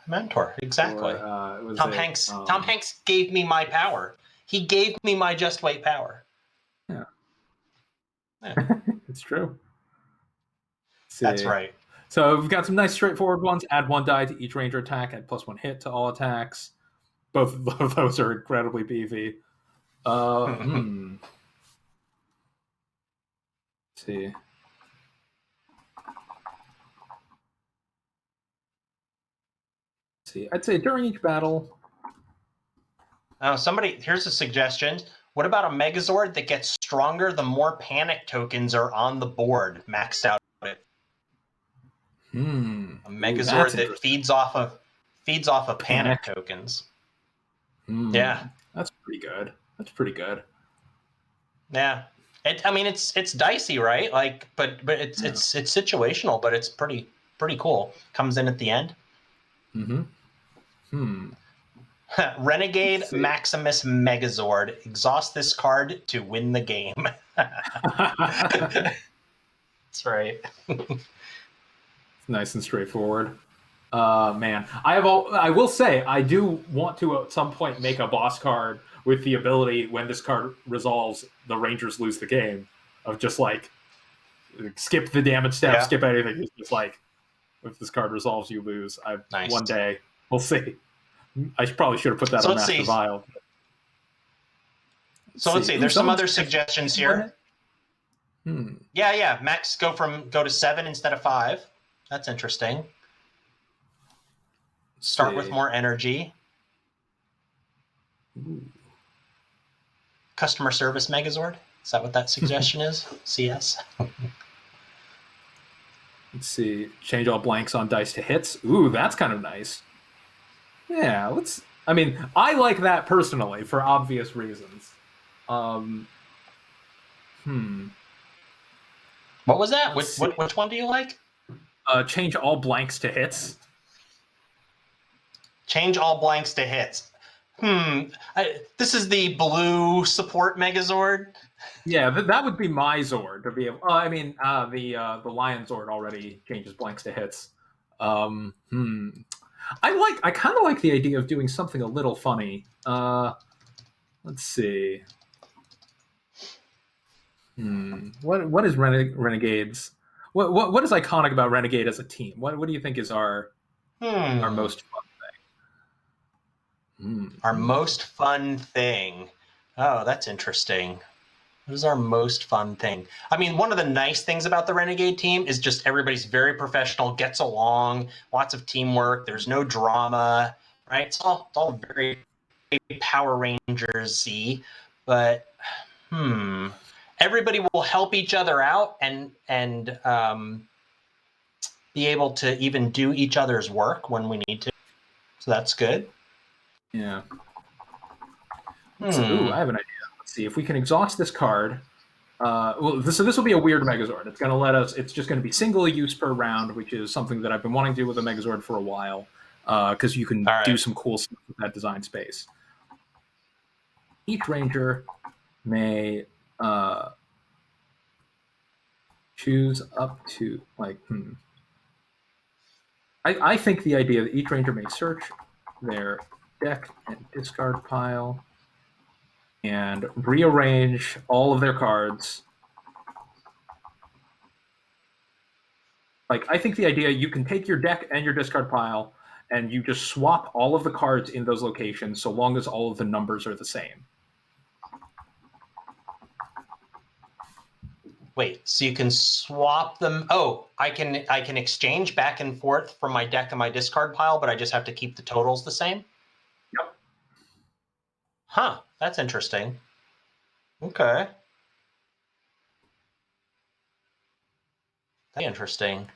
Mentor, exactly. Or, Tom Hanks gave me my power. He gave me my just weight power.
Yeah. It's true.
That's right.
So we've got some nice straightforward ones. Add 1 die to each Ranger attack. Add +1 hit to all attacks. Both of those are incredibly beefy. Let's see. I'd say during each battle.
Here's a suggestion. What about a Megazord that gets stronger the more panic tokens are on the board, maxed out it? A Megazord that feeds off of panic tokens. Yeah,
that's pretty good. That's pretty good.
Yeah, I mean, it's dicey, right? Like, but it's situational, but it's pretty cool. Comes in at the end. Renegade Maximus Megazord. Exhaust this card to win the game. That's right.
Nice and straightforward. Man, I will say I do want to at some point make a boss card with the ability when this card resolves, the Rangers lose the game. Of just like skip the damage step, skip anything. It's just like if this card resolves, you lose.
Nice.
One day we'll see. I probably should have put that on Master Vial.
Let's see. There's some other suggestions here. Yeah. Max go to 7 instead of 5. That's interesting. Start with more energy. Ooh. Customer service Megazord. Is that what that suggestion is? CS.
Let's see. Change all blanks on dice to hits. Ooh, that's kind of nice. Yeah, I mean, I like that personally for obvious reasons. What
was that? Which one do you like?
Change all blanks to hits.
Change all blanks to hits. This is the blue support Megazord.
Yeah, that would be my Zord to be. I mean, the Lion Zord already changes blanks to hits. I kind of like the idea of doing something a little funny. Let's see. What is Renegades? What is iconic about Renegade as a team? What do you think is our most fun thing?
Our most fun thing. Oh, that's interesting. What is our most fun thing? I mean, one of the nice things about the Renegade team is just everybody's very professional, gets along, lots of teamwork. There's no drama, right? It's all very Power Rangers-y, but everybody will help each other out and be able to even do each other's work when we need to. So that's good.
Yeah. Ooh, I have an idea. Let's see if we can exhaust this card. This will be a weird Megazord. It's going to let us. It's just going to be single use per round, which is something that I've been wanting to do with a Megazord for a while, because you can do some cool stuff with that design space. Each Ranger may choose up to I think the idea that each Ranger may search their deck and discard pile and rearrange all of their cards. I think the idea you can take your deck and your discard pile and you just swap all of the cards in those locations so long as all of the numbers are the same.
Wait, so you can swap them? Oh, I can exchange back and forth from my deck and my discard pile, but I just have to keep the totals the same?
Yep.
Huh, that's interesting. Okay. That's interesting.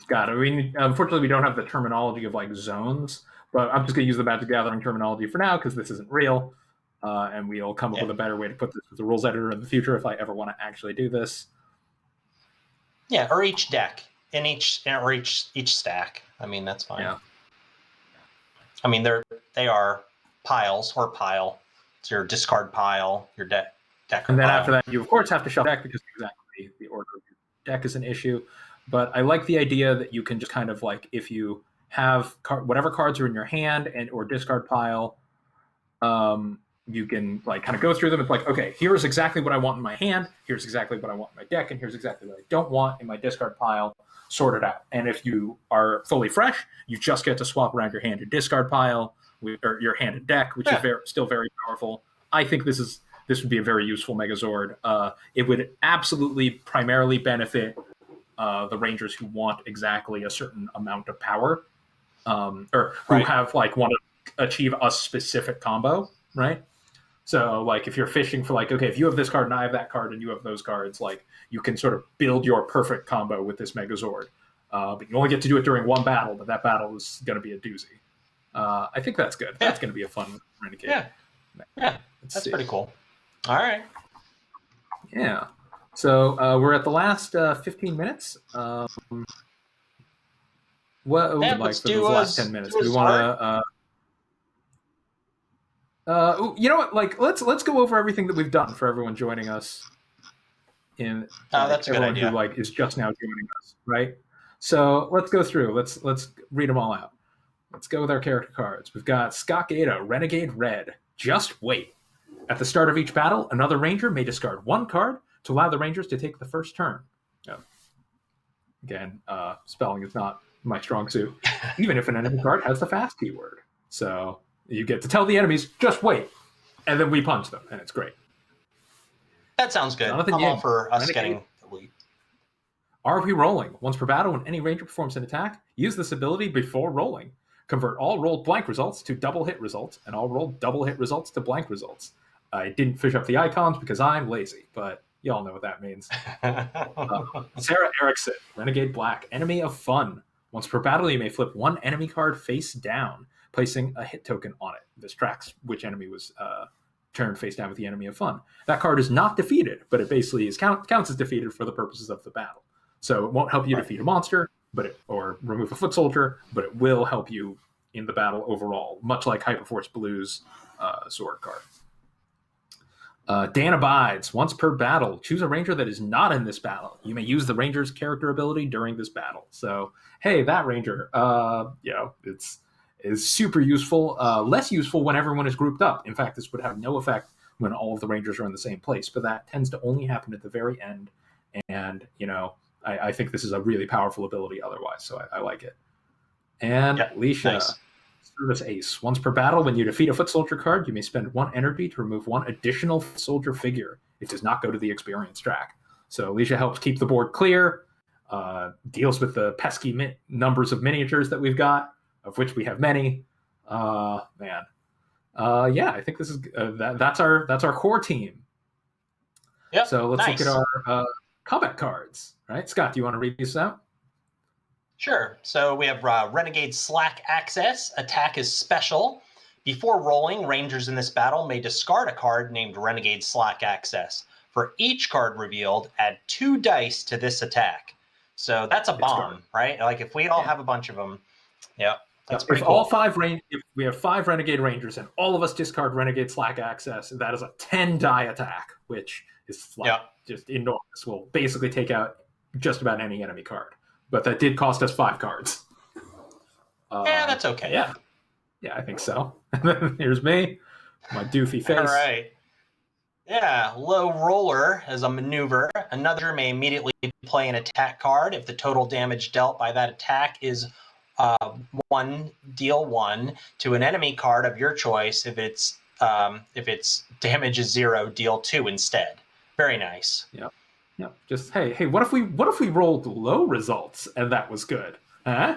Got it. I mean, unfortunately, we don't have the terminology of zones, but I'm just going to use the Magic Gathering terminology for now because this isn't real, and we'll come up with a better way to put this with the rules editor in the future if I ever want to actually do this.
Yeah, or each deck or each stack. I mean, that's fine.
Yeah.
I mean, they are piles or pile. It's your discard pile, your deck.
And then after that, you of course have to shuffle deck because exactly the order of your deck is an issue. But I like the idea that you can just kind of if you have whatever cards are in your hand and or discard pile, you can kind of go through them. It's okay, here's exactly what I want in my hand. Here's exactly what I want in my deck, and here's exactly what I don't want in my discard pile. Sort it out. And if you are fully fresh, you just get to swap around your hand and discard pile or your hand and deck, which is still very powerful. I think this would be a very useful Megazord. It would absolutely primarily benefit the Rangers who want exactly a certain amount of power, or who have want to achieve a specific combo, right? So if you're fishing for okay, if you have this card and I have that card and you have those cards, you can sort of build your perfect combo with this Megazord. but you only get to do it during one battle, but that battle is going to be a doozy. I think that's good. Yeah. That's going to be a fun Renegade.
Yeah, that's pretty cool. All right.
Yeah. So we're at the last 15 minutes. What would like for those last 10 minutes? We want to. You know what? Like, let's go over everything that we've done for everyone joining us.
That's a good idea.
Who is just now joining us, right? So let's go through. Let's read them all out. Let's go with our character cards. We've got Scott Gata, Renegade Red. Just wait. At the start of each battle, another ranger may discard one card to allow the rangers to take the first turn. Again, spelling is not my strong suit. Even if an enemy card has the fast keyword, so you get to tell the enemies, just wait, and then we punch them, and it's great.
That sounds good. I'm all for us getting the lead.
RP rolling. Once per battle, when any ranger performs an attack, use this ability before rolling. Convert all rolled blank results to double hit results, and all rolled double hit results to blank results. I didn't fish up the icons because I'm lazy, but y'all know what that means. Sarah Erickson, Renegade Black, Enemy of Fun. Once per battle, you may flip one enemy card face down, placing a hit token on it. This tracks which enemy was turned face down with the Enemy of Fun. That card is not defeated, but it basically counts as defeated for the purposes of the battle. So it won't help you defeat a monster, or remove a foot soldier, but it will help you in the battle overall, much like Hyperforce Blue's sword card. Dan Abides. Once per battle, choose a ranger that is not in this battle. You may use the ranger's character ability during this battle. So, hey, that ranger, is super useful. Less useful when everyone is grouped up. In fact, this would have no effect when all of the rangers are in the same place, but that tends to only happen at the very end. And, I think this is a really powerful ability otherwise, so I like it. And Alicia, nice. Service Ace. Once per battle, when you defeat a foot soldier card, you may spend one energy to remove one additional soldier figure. It does not go to the experience track. So Alicia helps keep the board clear, deals with the pesky numbers of miniatures that we've got, of which we have many. I think this is that's our core team.
Yeah.
So let's look at our combat cards. Right, Scott, do you want to read these out?
Sure. So we have Renegade Slack Access. Attack is special. Before rolling, rangers in this battle may discard a card named Renegade Slack Access. For each card revealed, add 2 dice to this attack. So that's a bomb, right? Like if we all have a bunch of them, that's pretty cool.
If we have 5 Renegade Rangers and all of us discard Renegade Slack Access, that is a 10 die attack, which is just enormous. We'll basically take out just about any enemy card. But that did cost us 5 cards.
That's okay.
Yeah, I think so. Here's me, my doofy face.
All right. Yeah, Low Roller as a maneuver. Another may immediately play an attack card. If the total damage dealt by that attack is 1, deal 1 to an enemy card of your choice. If its damage is 0, deal 2 instead. Very nice.
Yep. Yeah, just hey, what if we rolled low results and that was good? Huh?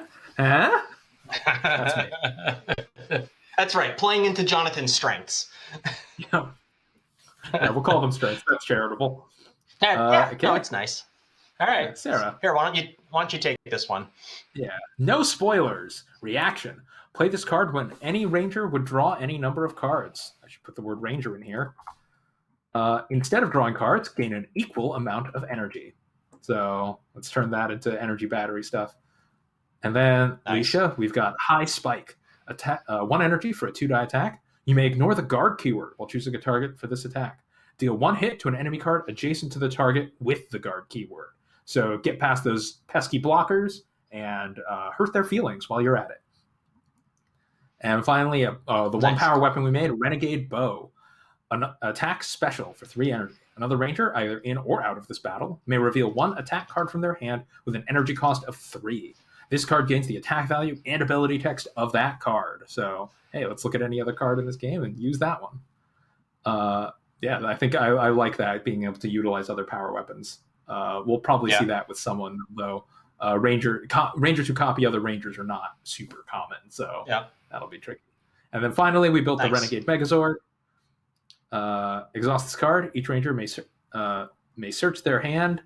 That's me.
That's right. Playing into Jonathan's strengths.
Yeah, we'll call them strengths. That's charitable.
Okay. No, it's nice. All right,
Sarah.
Here, why don't you take this one?
Yeah. No spoilers. Reaction. Play this card when any ranger would draw any number of cards. I should put the word ranger in here. Instead of drawing cards, gain an equal amount of energy. So let's turn that into energy battery stuff. And then, nice. Alicia, we've got High Spike. 1 energy for a 2-die attack. You may ignore the guard keyword while choosing a target for this attack. Deal 1 hit to an enemy card adjacent to the target with the guard keyword. So get past those pesky blockers and hurt their feelings while you're at it. And finally, the one power weapon we made, Renegade Bow. An attack special for 3 energy. Another ranger, either in or out of this battle, may reveal 1 attack card from their hand with an energy cost of 3. This card gains the attack value and ability text of that card. So, hey, let's look at any other card in this game and use that one. I think I like that, being able to utilize other power weapons. We'll probably see that with someone, though. Rangers who copy other rangers are not super common, so that'll be tricky. And then finally, we built the Renegade Megazord. Exhaust this card. Each ranger may search their hand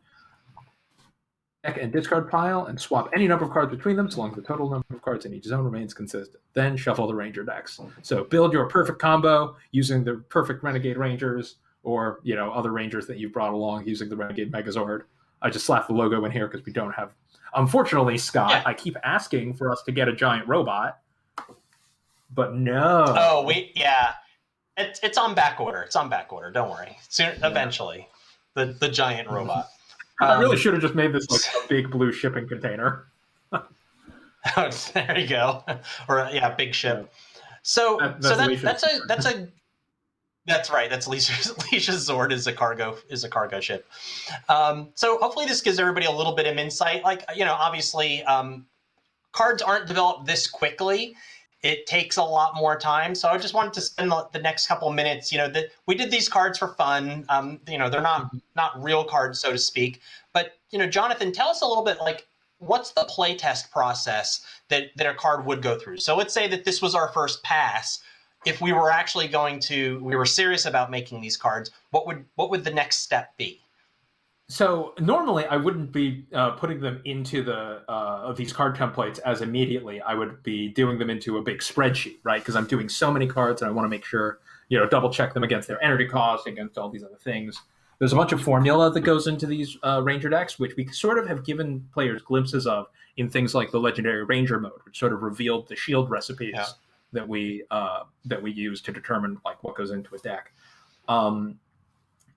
and discard pile and swap any number of cards between them so long as the total number of cards in each zone remains consistent. Then shuffle the Ranger decks. So build your perfect combo using the perfect Renegade Rangers or other Rangers that you've brought along using the Renegade Megazord. I just slapped the logo in here because we don't have... Unfortunately, Scott, I keep asking for us to get a giant robot, but no.
Oh, it's on back order. It's on back order. Don't worry. Soon, eventually, the giant robot.
I really should have just made this like a big blue shipping container.
There you go. Or big ship. So that's right. That's Leisha's Zord is a cargo ship. So hopefully this gives everybody a little bit of insight. Like, obviously, cards aren't developed this quickly. It takes a lot more time. So I just wanted to spend the next couple of minutes, we did these cards for fun. They're not real cards, so to speak. But, Jonathan, tell us a little bit, like, what's the playtest process that a card would go through? So let's say that this was our first pass. If we were actually we were serious about making these cards, what would the next step be?
So normally I wouldn't be putting them into these card templates as immediately. I would be doing them into a big spreadsheet, right? Because I'm doing so many cards and I want to make sure, double check them against their energy cost, against all these other things. There's a bunch of formula that goes into these Ranger decks, which we sort of have given players glimpses of in things like the Legendary Ranger mode, which sort of revealed the shield recipes that we use to determine like what goes into a deck.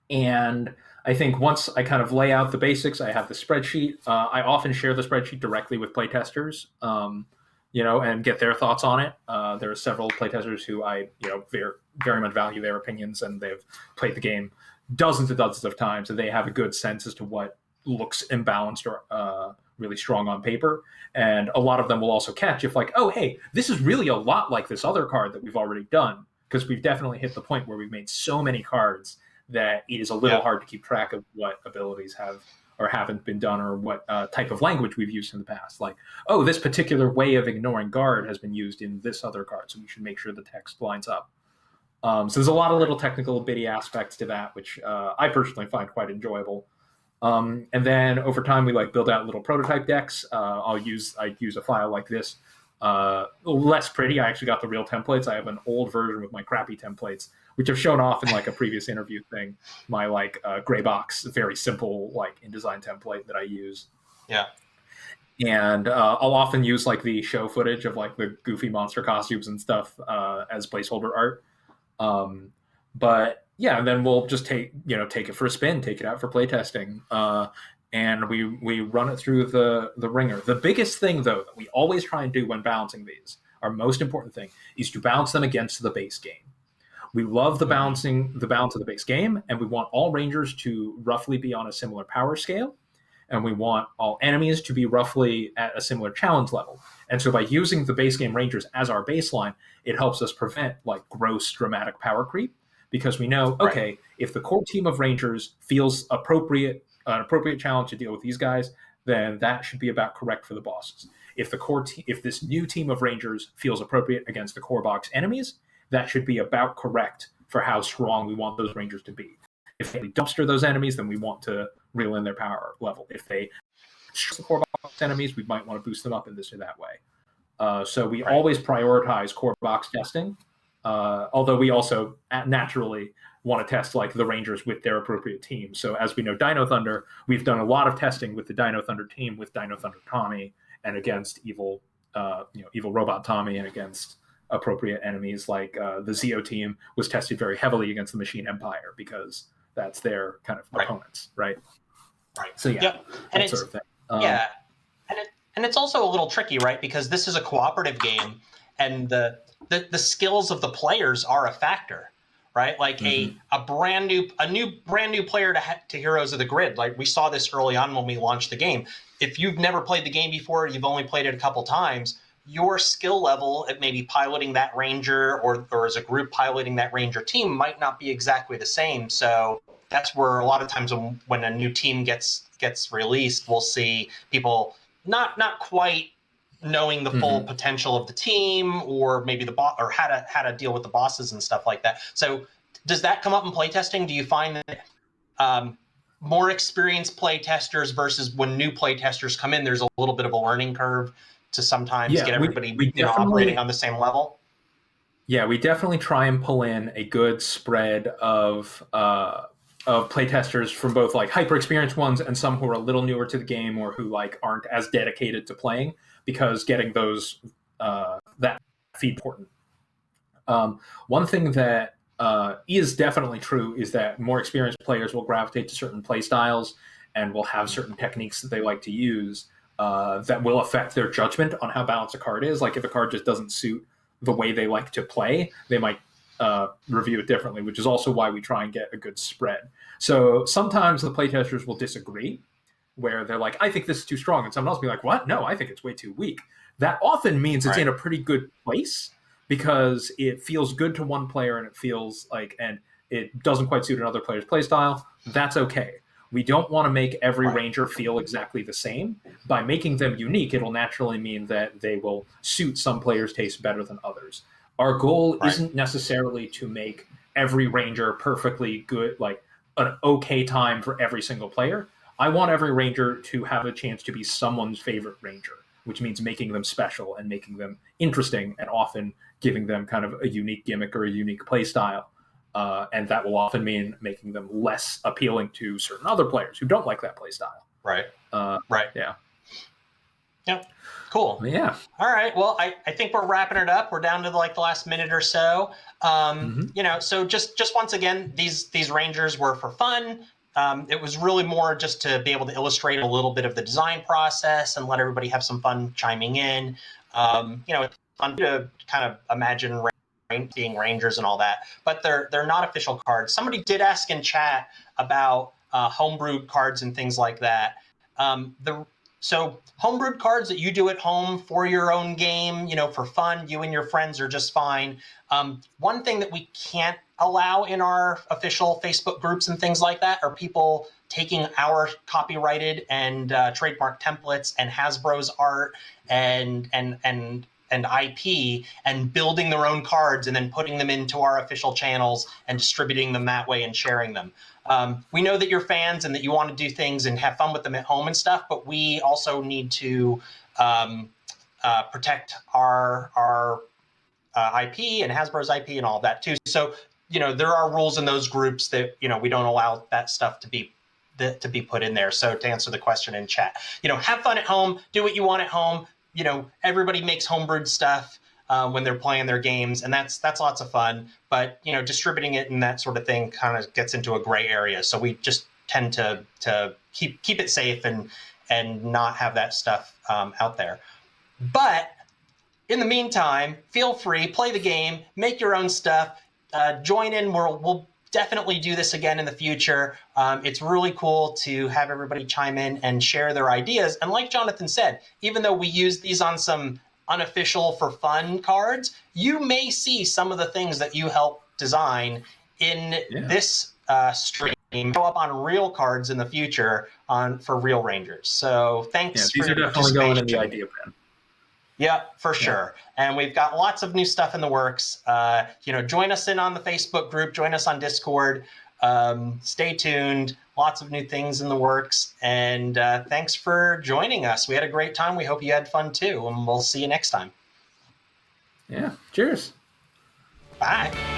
And I think once I kind of lay out the basics, I have the spreadsheet. I often share the spreadsheet directly with playtesters, and get their thoughts on it. There are several playtesters who I, very, very much value their opinions, and they've played the game dozens and dozens of times, and they have a good sense as to what looks imbalanced or really strong on paper. And a lot of them will also catch if like, oh, hey, this is really a lot like this other card that we've already done, because we've definitely hit the point where we've made so many cards that it is a little hard to keep track of what abilities have or haven't been done, or what type of language we've used in the past. Like, oh, this particular way of ignoring guard has been used in this other card, so we should make sure the text lines up. So there's a lot of little technical bitty aspects to that, which I personally find quite enjoyable. And then over time, we like build out little prototype decks. I use a file like this. Less pretty. I actually got the real templates. I have an old version with my crappy templates, which I've shown off in like a previous interview thing. My like gray box, very simple like InDesign template that I use.
Yeah.
And I'll often use like the show footage of like the goofy monster costumes and stuff as placeholder art. But yeah, and then we'll just take it for a spin, take it out for playtesting. And we run it through the ringer. The biggest thing, though, that we always try and do when balancing these, our most important thing, is to balance them against the base game. We love the balance of the base game, and we want all Rangers to roughly be on a similar power scale, and we want all enemies to be roughly at a similar challenge level. And so by using the base game Rangers as our baseline, it helps us prevent like gross dramatic power creep, because we know, okay, if the core team of Rangers feels an appropriate challenge to deal with these guys, then that should be about correct for the bosses. If if this new team of Rangers feels appropriate against the core box enemies, that should be about correct for how strong we want those Rangers to be. If they dumpster those enemies, then we want to reel in their power level. If they the core box enemies, we might want to boost them up in this or that way. So we always prioritize core box testing, although we also naturally want to test like the Rangers with their appropriate team. So as we know, Dino Thunder, we've done a lot of testing with the Dino Thunder team, with Dino Thunder Tommy, and against evil robot Tommy, and against appropriate enemies like the Zeo team was tested very heavily against the Machine Empire, because that's their kind of opponents, right? So yeah,
and
that sort of thing.
And it's also a little tricky, right? Because this is a cooperative game, and the skills of the players are a factor, right? Like a brand new player to Heroes of the Grid. Like we saw this early on when we launched the game. If you've never played the game before, you've only played it a couple times, your skill level at maybe piloting that Ranger or as a group piloting that Ranger team might not be exactly the same. So that's where a lot of times when a new team gets released, we'll see people not quite knowing the full potential of the team, or maybe the boss, or how to deal with the bosses and stuff like that. So does that come up in playtesting? Do you find that more experienced play testers versus when new play testers come in, there's a little bit of a learning curve to sometimes get everybody operating on the same level.
Yeah, we definitely try and pull in a good spread of playtesters from both like hyper experienced ones and some who are a little newer to the game or who like aren't as dedicated to playing, because getting those that feed important. One thing that is definitely true is that more experienced players will gravitate to certain play styles and will have certain techniques that they like to use that will affect their judgment on how balanced a card is. Like if a card just doesn't suit the way they like to play, they might review it differently, which is also why we try and get a good spread. So sometimes the playtesters will disagree, where they're like, I think this is too strong, and someone else will be like, what? No, I think it's way too weak. That often means it's in a pretty good place because it feels good to one player and it feels like, and it doesn't quite suit another player's playstyle. That's okay. We don't want to make every ranger feel exactly the same. By making them unique, it'll naturally mean that they will suit some players' taste better than others. Our goal isn't necessarily to make every ranger perfectly good, like an okay time for every single player. I want every ranger to have a chance to be someone's favorite ranger, which means making them special and making them interesting and often giving them kind of a unique gimmick or a unique play style. And that will often mean making them less appealing to certain other players who don't like that play style.
Right.
Yeah.
Yeah. Cool.
Yeah.
All right. Well, I think we're wrapping it up. We're down to like the last minute or so. You know, so just once again, these rangers were for fun. It was really more just to be able to illustrate a little bit of the design process and let everybody have some fun chiming in. You know, it's fun to kind of imagine being rangers and all that, but they're not official cards. Somebody did ask in chat about homebrewed cards and things like that. So homebrewed cards that you do at home for your own game, you know, for fun, you and your friends are just fine. One thing that we can't allow in our official Facebook groups and things like that are people taking our copyrighted and trademark templates and Hasbro's art and IP and building their own cards and then putting them into our official channels and distributing them that way and sharing them. We know that you're fans and that you want to do things and have fun with them at home and stuff, but we also need to protect our IP and Hasbro's IP and all of that too. So, you know, there are rules in those groups that, you know, we don't allow that stuff to be put in there. So to answer the question in chat, you know, have fun at home, do what you want at home. You know, everybody makes homebrewed stuff when they're playing their games, and that's lots of fun. But, you know, distributing it and that sort of thing kind of gets into a gray area. So we just tend to keep it safe and not have that stuff out there. But in the meantime, feel free, play the game, make your own stuff, join in. We'll definitely do this again in the future. It's really cool to have everybody chime in and share their ideas. And like Jonathan said, even though we use these on some unofficial for fun cards, you may see some of the things that you help design in this stream show up on real cards in the future for real rangers. So thanks for
these are definitely going in the idea pen.
Yeah, for sure. And we've got lots of new stuff in the works. You know, join us in on the Facebook group, join us on Discord. Stay tuned. Lots of new things in the works. And thanks for joining us. We had a great time. We hope you had fun too. And we'll see you next time.
Yeah. Cheers.
Bye.